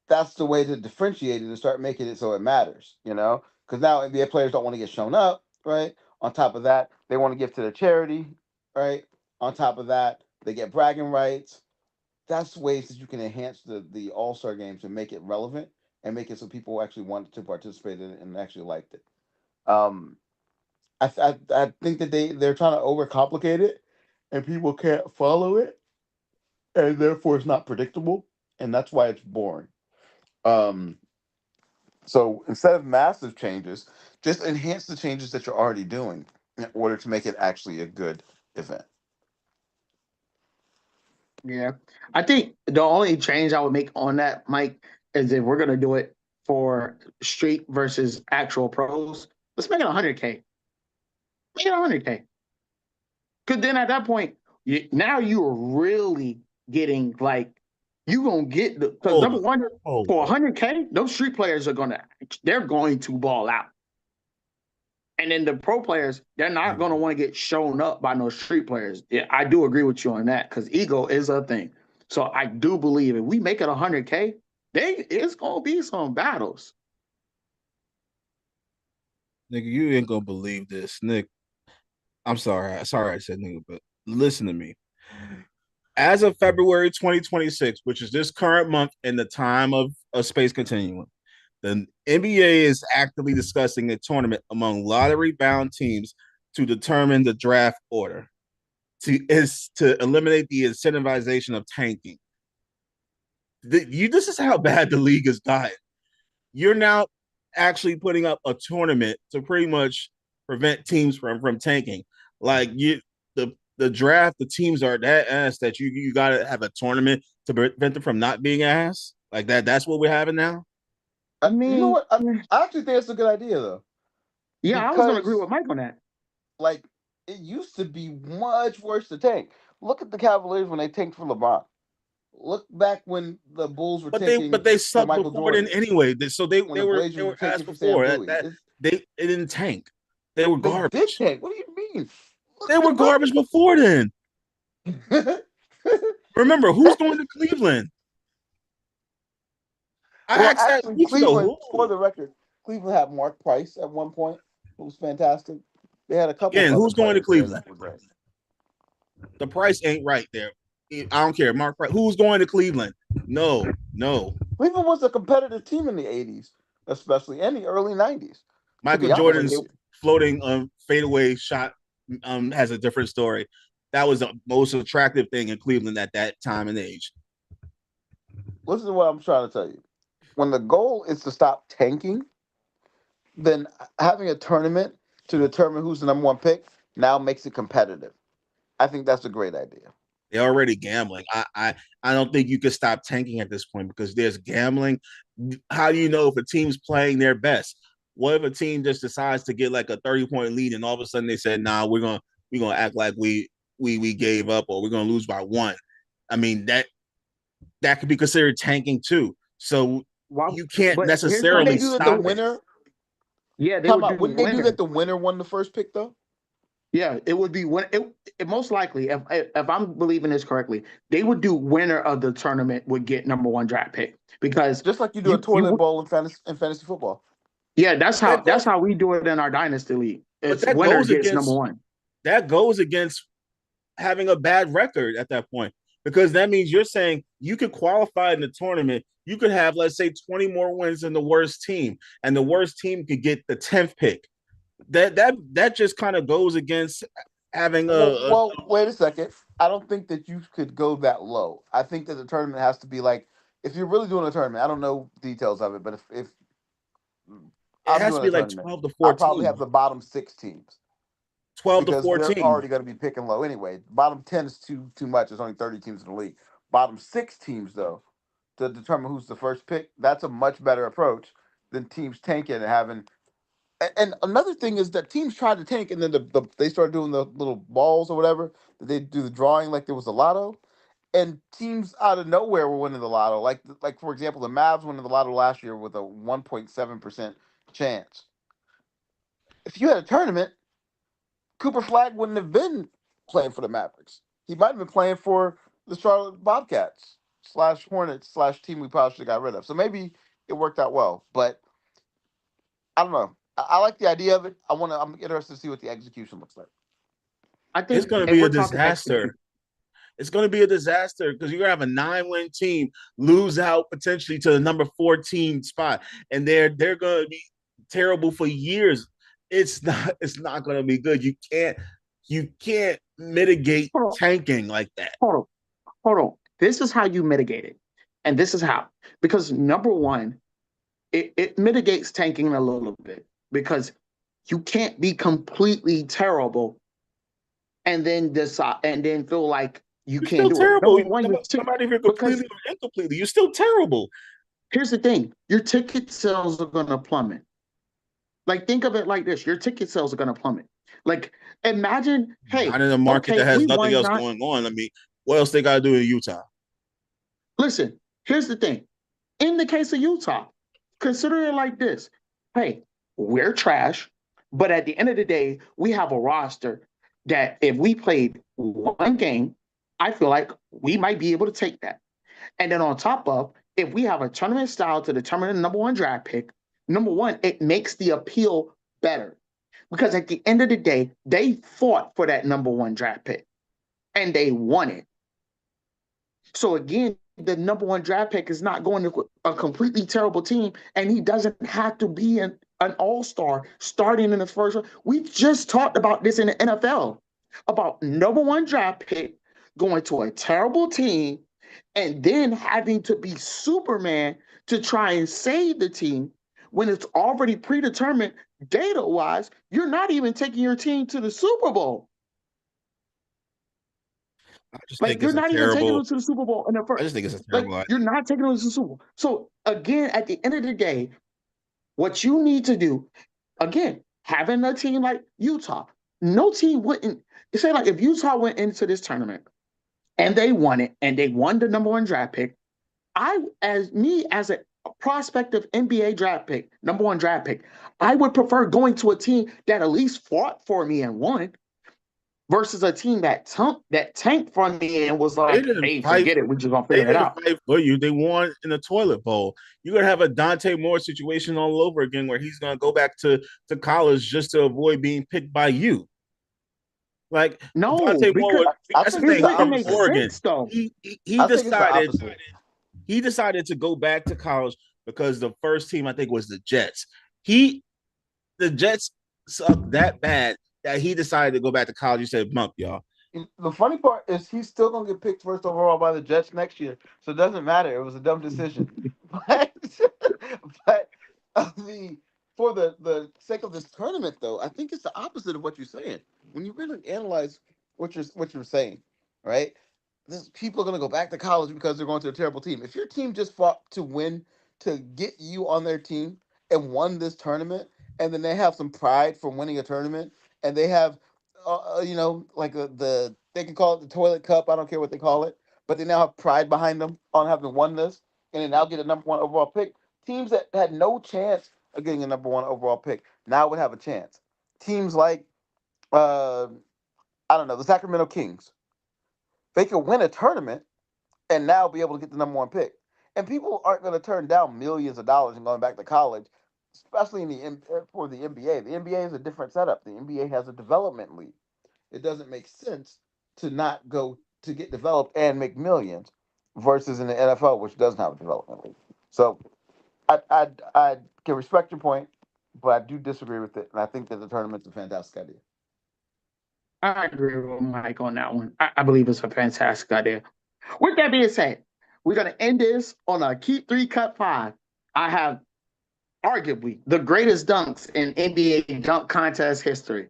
That's the way to differentiate it and start making it so it matters, because now NBA players don't want to get shown up, right? On top of that, they want to give to their charity, right? On top of that, they get bragging rights. That's ways that you can enhance the All-Star games and make it relevant and make it so people actually wanted to participate in it and actually liked it. Um, I think that they're trying to overcomplicate it, and people can't follow it, and therefore it's not predictable, and that's why it's boring. Um, so instead of massive changes, just enhance the changes that you're already doing in order to make it actually a good event. Yeah. I think the only change I would make on that, Mike, is if we're gonna do it for street versus actual pros, let's make it 100K. Make it 100K. Because then at that point, now you are really getting like you gonna get the because number one for 100K, those street players they're going to ball out. And then the pro players, they're not going to want to get shown up by no street players. Yeah, I do agree with you on that because ego is a thing. So I do believe if we make it 100K, it's going to be some battles. Nigga, you ain't gonna believe this, Nick. I'm sorry. I said nigga, but listen to me. As of February 2026, which is this current month in the time of a space continuum, the NBA is actively discussing a tournament among lottery-bound teams to determine the draft order. To eliminate the incentivization of tanking. This is how bad the league has gotten. You're now actually putting up a tournament to pretty much prevent teams from tanking. Like the draft, the teams are that ass that you got to have a tournament to prevent them from not being ass. Like that. That's what we're having now. I mean, you know what? I actually think it's a good idea though. Yeah, I was going to agree with Mike on that. Like it used to be much worse to tank. Look at the Cavaliers when they tanked for LeBron. Look back when the Bulls were tanking. But they sucked Michael before Jordan. then anyway. So they were ass before that. They didn't tank. They were garbage. They did tank. What do you mean? They were garbage before then. Remember, who's going to Cleveland? Cleveland, for the record, Cleveland had Mark Price at one point, who was fantastic. They had a couple. Again, who's going to Cleveland? Right. The price ain't right there. I don't care. Mark Price. Who's going to Cleveland? No. Cleveland was a competitive team in the 80s, especially, and the early 90s. Michael Jordan's floating fadeaway shot has a different story. That was the most attractive thing in Cleveland at that time and age. Listen to what I'm trying to tell you. When the goal is to stop tanking, then having a tournament to determine who's the number one pick now makes it competitive. I think that's a great idea. They're already gambling. I don't think you could stop tanking at this point because there's gambling. How do you know if a team's playing their best? What if a team just decides to get like a 30-point lead and all of a sudden they said, "Nah, we're gonna act like we gave up or we're gonna lose by 1." I mean that could be considered tanking too. So you can't necessarily stop the winner. Yeah, wouldn't they do that? The winner won the first pick though. Yeah, it would be it most likely, if I'm believing this correctly, they would do winner of the tournament would get number 1 draft pick because just like you do a toilet bowl in fantasy football. Yeah, that's how we do it in our dynasty league. It's winner gets number 1. That goes against having a bad record at that point because that means you're saying you could qualify in the tournament. You could have, let's say, 20 more wins than the worst team, and the worst team could get the 10th pick. That just kind of goes against having well, wait a second. I don't think that you could go that low. I think that the tournament has to be like, if you're really doing a tournament, I don't know details of it, but if it has to be like 12 to 14. I'll probably have the bottom 6 teams. 12 to 14. They're already going to be picking low anyway. Bottom 10 is too much. There's only 30 teams in the league. Bottom 6 teams, though, to determine who's the first pick, that's a much better approach than teams tanking and having And another thing is that teams tried to tank, and then they started doing the little balls or whatever. They do the drawing like there was a lotto, and teams out of nowhere were winning the lotto. Like for example, the Mavs winning the lotto last year with a 1.7% chance. If you had a tournament, Cooper Flag wouldn't have been playing for the Mavericks. He might have been playing for the Charlotte Bobcats slash Hornets slash team we probably should have got rid of. So maybe it worked out well, but I don't know. I like the idea of it. I'm interested to see what the execution looks like. I It's think going to if be a we're talking disaster. It's going to be a disaster because you're going to have a 9-win team lose out potentially to the number 14 spot, and they're going to be terrible for years. It's not going to be good. You can't mitigate hold on, tanking like that. hold on, hold on. This is how you mitigate it, and this is how, because number one, it mitigates tanking a little bit because you can't be completely terrible and then decide and then feel like you You're can't still do it. Number terrible. one, No matter if you're because completely or incompletely, you're still terrible. here's the thing: your ticket sales are going to plummet. Like, think of it like this: your ticket sales are going to plummet. Like, imagine, hey, Not in a market that okay, has we nothing won else nine. going on. I mean, what else they got to do in Utah? Listen, here's the thing: in the case of Utah, consider it like this: hey, we're trash, but at the end of the day, we have a roster that if we played one game, I feel like we might be able to take that. And then on top of, if we have a tournament style to determine the number one draft pick, number one, it makes the appeal better. Because at the end of the day, they fought for that number one draft pick and they won it. So again, the number one draft pick is not going to a completely terrible team, and he doesn't have to be an all-star starting in the first round. We just talked about this in the NFL about number one draft pick going to a terrible team and then having to be Superman to try and save the team when it's already predetermined data-wise, you're not even taking your team to the Super Bowl. I just Like, think you're it's a not even taking terrible. them to the Super Bowl in the I first. just think it's a Like, terrible idea. you're not taking them to the Super Bowl. So again, at the end of the day, what you need to do, again, having a team like Utah, no team wouldn't say, like, if Utah went into this tournament and they won it and they won the number one draft pick, as a prospective NBA draft pick, number one draft pick, I would prefer going to a team that at least fought for me and won versus a team that tanked from me and was They like, didn't hey, fight. forget it, we're just gonna They figure it didn't out. fight for you. They won in the toilet bowl. You're gonna have a Dante Moore situation all over again, where he's gonna go back to college just to avoid being picked by you. Like No, Dante Moore because was. I That's the think it it's thing. the He's wouldn't from make opposite. Oregon. sense though. He I think it's the decided opposite. he decided to go back to college because the first team I think was the Jets. The Jets sucked that bad that he decided to go back to college. He said, "Bump, y'all." The funny part is he's still gonna get picked first overall by the Jets next year, so it doesn't matter. It was a dumb decision, but but for the sake of this tournament, though, I think it's the opposite of what you're saying. When you really analyze what you're saying, right? People are gonna go back to college because they're going to a terrible team. If your team just fought to win to get you on their team and won this tournament, and then they have some pride from winning a tournament, and they have like they can call it the toilet cup. I don't care what they call it, but they now have pride behind them on having won this, and they now get a number one overall pick. Teams that had no chance of getting a number one overall pick now would have a chance. Teams like uh, I don't know, the Sacramento Kings, they could win a tournament and now be able to get the number one pick. And people aren't going to turn down millions of dollars and going back to college, especially for the NBA. The NBA is a different setup. The NBA has a development league. It doesn't make sense to not go to get developed and make millions versus in the NFL, which doesn't have a development league. So I can respect your point, but I do disagree with it, and I think that the tournament's a fantastic idea. I agree with Mike on that one. I believe it's a fantastic idea. With that being said, we're gonna end this on a keep three, cut five. I have arguably the greatest dunks in NBA dunk contest history.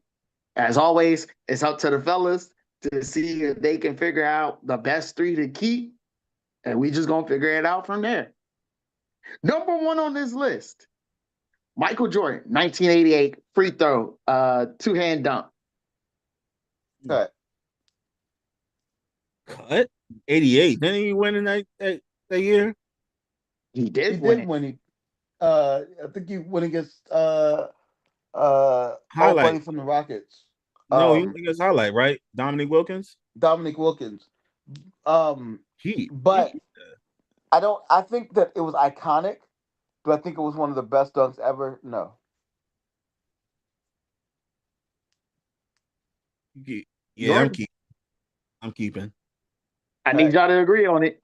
As always, it's up to the fellas to see if they can figure out the best three to keep, and we just gonna figure it out from there. Number one on this list, Michael Jordan, 1988 free throw, two-hand dunk. Cut. Cut 88. Didn't he win in that year? He He did win did it. when he. I think he went against old buddy Highlight. from the Rockets. No, he was highlight, right? Dominique Wilkins. Dominique Wilkins. He But I think that it was iconic. Do I think it was one of the best dunks ever? No. yeah, Jordan? I'm keeping. I need y'all to agree on it.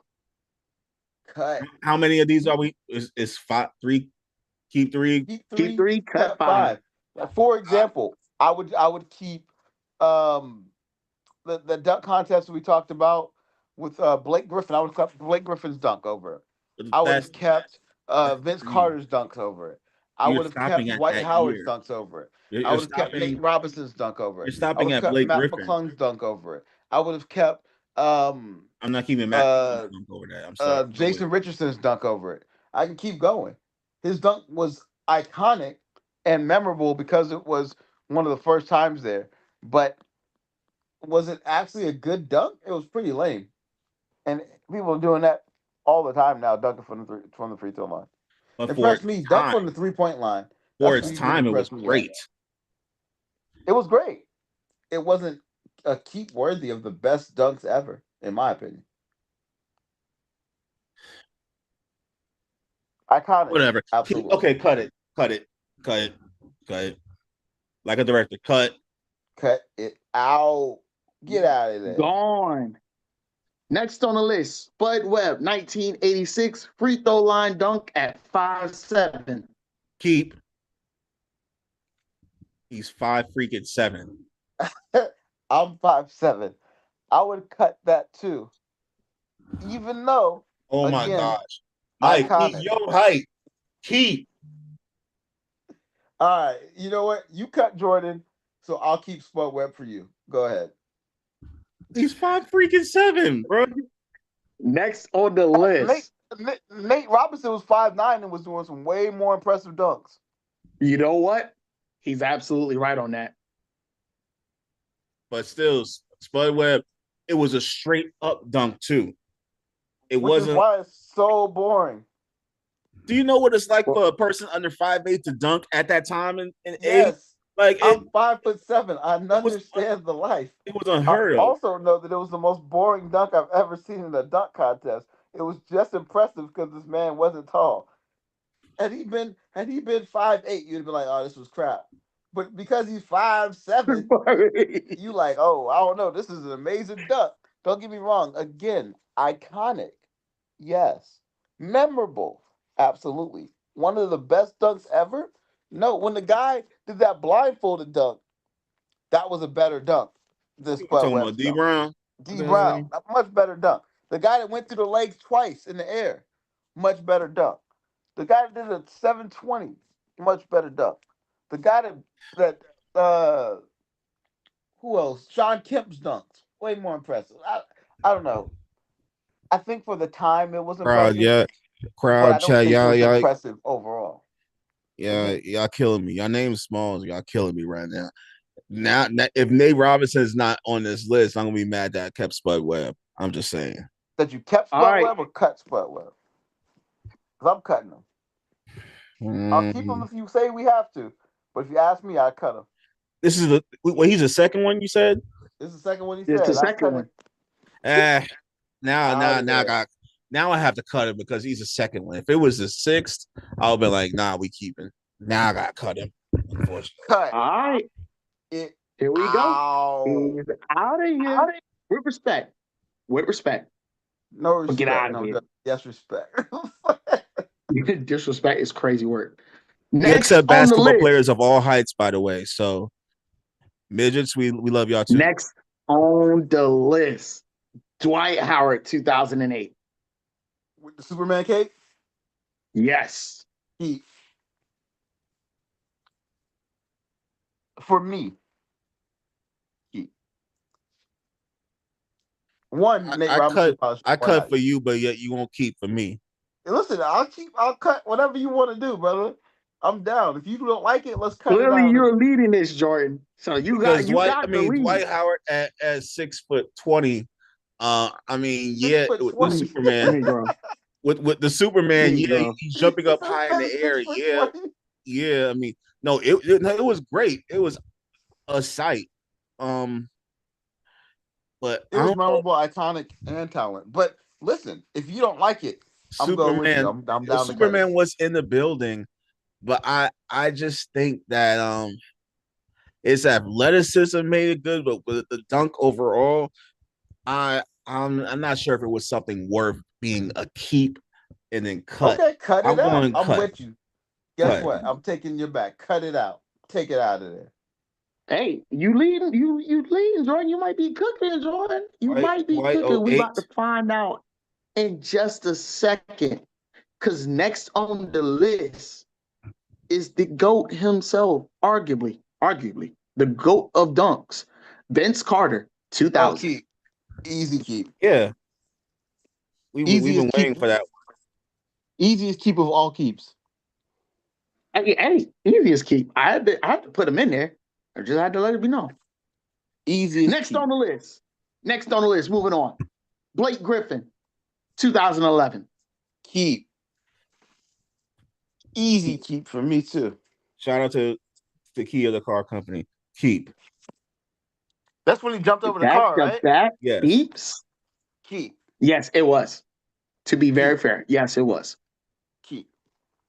Cut. How many of these are we? Is 5, 3? Keep 3. Keep 3, cut 5. Like, for example, I would keep the dunk contest we talked about with Blake Griffin. I would have kept Blake Griffin's dunk over it. I would have kept Vince Carter's dunks over it. I would have kept Dwight Howard's dunks over it. I would have kept Nate Robinson's dunk over it. You're stopping I would at have kept Blake Matt Griffin. McClung's dunk over it. I would have kept I'm not keeping Matt dunk over that. I'm sorry. Jason Richardson's dunk over it. I can keep going. His dunk was iconic and memorable because it was one of the first times there. But was it actually a good dunk? It was pretty lame. And people are doing that all the time now, dunking from the free throw line. But Impressed me, dunk from the 3-point line. For its time, it was great. It was great. It wasn't a keep worthy of the best dunks ever, in my opinion. Iconic. Whatever. Absolutely. Okay, cut it. Like a director, cut it out. Get out of there. Gone. Next on the list, Spud Webb, 1986 free throw line dunk at 5'7". Keep. He's 5'7". I'm 5'7". I would cut that too. Even though, oh my again, gosh, Mike, keep your height. Keep. All right, you know what? You cut Jordan, so I'll keep Spud Webb for you. Go ahead. He's 5'7", bro. Next on the list, Nate Robinson was 5'9" and was doing some way more impressive dunks. You know what? He's absolutely right on that. But still, Spud Webb, it was a straight up dunk too. It Which wasn't. Is why it's so boring. Do you know what it's like for a person under 5'8" to dunk at that time in age? Yes. Like I'm 5'7". I understand the life. It was unheard of. I also know that it was the most boring dunk I've ever seen in a dunk contest. It was just impressive because this man wasn't tall. Had he been 5'8", you'd have been like, "Oh, this was crap." But because he's 5'7", you like, "Oh, I don't know. This is an amazing dunk." Don't get me wrong. Again, iconic, yes, memorable, absolutely. One of the best dunks ever. No, when the guy did that blindfolded dunk, that was a better dunk. This Spud Webb D Brown. D Brown, a much better dunk. The guy that went through the legs twice in the air, much better dunk. The guy that did a 720, much better dunk. The guy that who else? Sean Kemp's dunks, way more impressive. I don't know. I think for the time it was impressive. Crowd chat, y'all impressive overall. Yeah, y'all killing me. Y'all name Smalls, y'all killing me right now. Now, if Nate Robinson is not on this list, I'm gonna be mad that I kept Spud Webb. I'm just saying. That you kept Spud Webb or cut Spud Webb? Because I'm cutting them. I'll keep them if you say we have to. But if you ask me, I cut him. This is he's the second one you said? This is the second one you said. It's the second one. Now I have to cut him because he's the second one. If it was the sixth, I would be like, nah, we keeping. Now I gotta cut him. Unfortunately. Cut. All right. Here we go. He's out of here. With respect. No respect. Get out of here. Yes, respect. Disrespect is crazy work. Next, except basketball players of all heights, by the way. So midgets, we love y'all too. Next on the list, Dwight Howard, 2008. With the Superman cape? Yes. For me, I cut for you, but yet you won't keep for me. Listen, I'll cut whatever you want to do, brother. I'm down. If you don't like it, let's cut it Clearly, out. you're leading this, Jordan. So you Because got the lead. Dwight Howard at 6'20". I mean, yeah, with the 6'20". Superman, Negro. with the Superman, yeah, Negro. he's jumping up high in the air. Yeah, 6'20". yeah. I mean, no, it was great. It was a sight. But It I was don't know. memorable, iconic, and talent. But listen, if you don't like it, I'm going with you. I'm down to cut it. Superman was in the building, but I just think that his athleticism made it good, but with the dunk overall, I'm not sure if it was something worth being a keep and then cut. Okay, cut I'm it out. going I'm cut. with you. Guess Cut. what? I'm taking your back. Cut it out. Take it out of there. Hey, you leading, you leading, Jordan. You might be cooking, Jordan. You might be Dwight cooking. We 08. about to find out in just a second. Because next on the list is the GOAT himself, arguably, the GOAT of dunks, Vince Carter, Oh, 2000. keep. Easy keep. Yeah, we've been Easiest waiting keep. for that. Easiest keep of all keeps. Hey, easiest keep. I had to put him in there. I just had to let it be known. Easiest Next keep. on the list. Moving on. Blake Griffin, 2011. Keep. Easy keep for me too. Shout out to the key of the car company. Keep. That's when he jumped over the Back car, to right? back Yes. keeps. Keep. Yes, it was. To be very Keep. fair, yes, it was. Keep.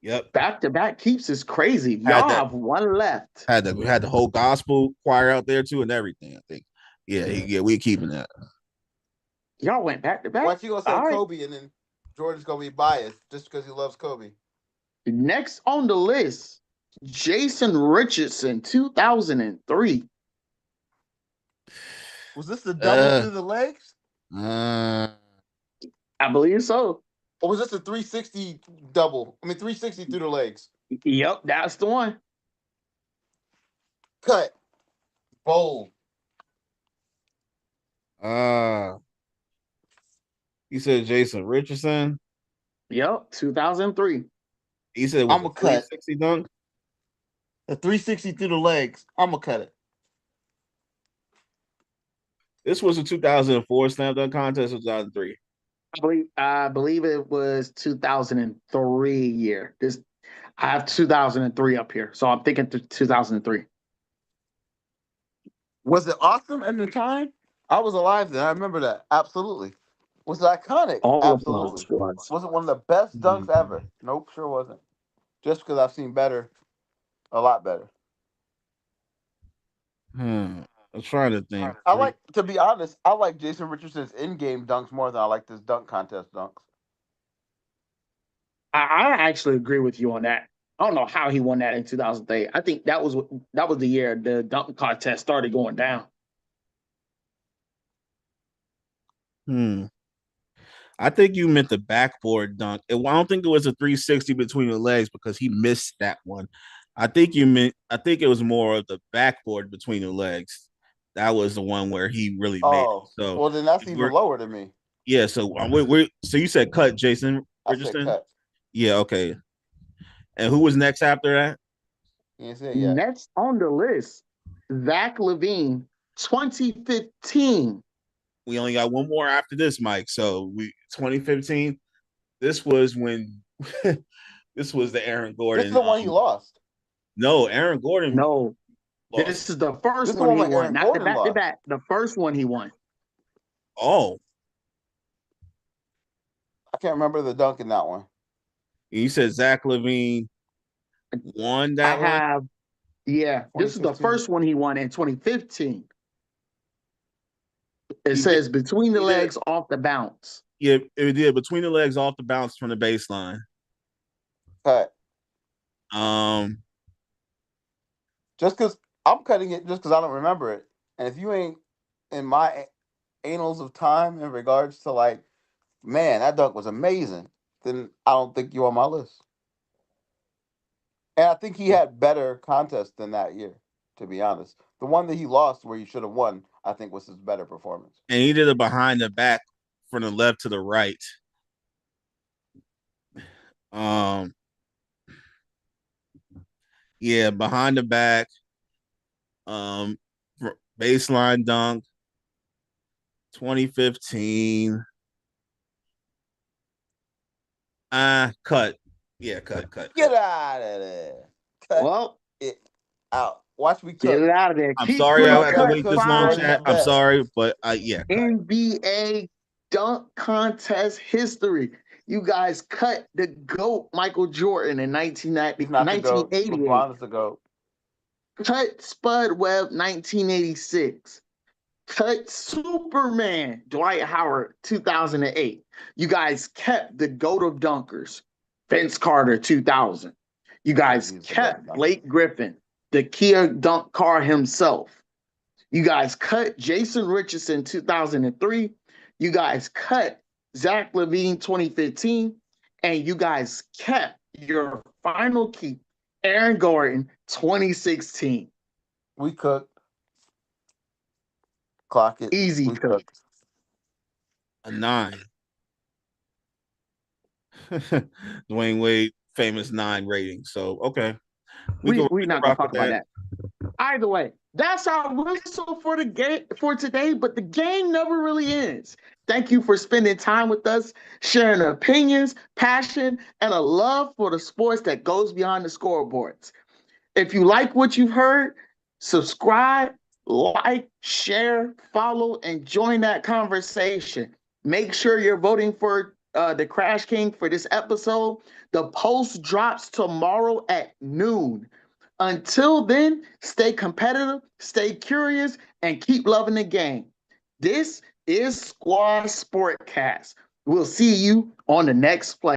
Yep. Back to back keeps is crazy. Had Y'all that. have one left. Had the whole gospel choir out there too and everything. I think. Yeah, we're keeping that. Y'all went back to back. Why you gonna say All right. Kobe and then Jordan's gonna be biased just because he loves Kobe? Next on the list, Jason Richardson, 2003. Was this the double Uh, through the legs? uh, I believe so. Or was this a 360 double? I mean 360 through the legs. Yep, that's the one. Cut. Bold. he said Jason Richardson. Yep, 2003. He said it was I'm a a cut. 360 dunk. A 360 through the legs. I'm gonna cut it. This was a 2004 slam dunk contest or 2003. I believe it was 2003 year. I have 2003 up here, so I'm thinking 2003. Was it awesome at the time? I was alive then. I remember that. Absolutely. Was it iconic? All of Absolutely. those was. Was it one of the best dunks ever? Nope, sure wasn't. Just because I've seen better, a lot better. I'm trying to think. I like, to be honest, I like Jason Richardson's in-game dunks more than I like this dunk contest dunks. I actually agree with you on that. I don't know how he won that in 2003. I think that was the year the dunk contest started going down. I think you meant the backboard dunk. I don't think it was a 360 between the legs because he missed that one. I think it was more of the backboard between the legs. That was the one where he really made it. So well, then that's even lower than me. Yeah, so so you said cut Jason Richardson? I said cut. Yeah, okay. And who was next after that? You didn't say it yet. Next on the list, Zach LaVine, 2015. We only got one more after this, Mike. So 2015. This was when this was the Aaron Gordon. This is the one he lost. No, Aaron Gordon. No, lost. this is the first one he won, not the back to back. The first one he won. Oh, I can't remember the dunk in that one. you said Zach LaVine won that one? Yeah, this is the first one he won in 2015. It says between the legs off the bounce. Yeah, it did between the legs off the bounce from the baseline. Cut. Just because I'm cutting it, just because I don't remember it. And if you ain't in my annals of time in regards to like, man, that dunk was amazing, then I don't think you're on my list. And I think he had better contests than that year, to be honest. The one that he lost where he should have won, I think was his better performance. And he did it behind the back from the left to the right. Yeah, behind the back, um, baseline dunk, 2015. Cut. Yeah, cut. Get out of there. Cut Well, it out. Watch me get cook. it out of there. I'm Keep sorry putting I had to Marvell cut wait cook this long, Jordan five. chat. the I'm best. sorry, but yeah, cut. NBA dunk contest history. You guys cut the GOAT Michael Jordan in He's not the GOAT. 1988. LeBron is the GOAT. Cut Spud Webb 1986. Cut Superman Dwight Howard 2008. You guys kept the GOAT of dunkers Vince Carter 2000. You guys He's the best kept dunker. Blake Griffin, the Kia dunk car himself. You guys cut Jason Richardson 2003. You guys cut Zach Levine 2015. And you guys kept your final keep, Aaron Gordon 2016. We cooked. Clock it. Easy We cook. cooked. A 9. Dwayne Wade, famous 9 rating. So okay, We're we can not gonna rock with talk about that. that. Either way, that's our whistle for the game for today, but the game never really ends. Thank you for spending time with us, sharing opinions, passion, and a love for the sports that goes beyond the scoreboards. If you like what you've heard, subscribe, like, share, follow, and join that conversation. Make sure you're voting for the Crash King for this episode. The post drops tomorrow at noon. Until then, stay competitive, stay curious, and keep loving the game. This is Squad Sportcast. We'll see you on the next play.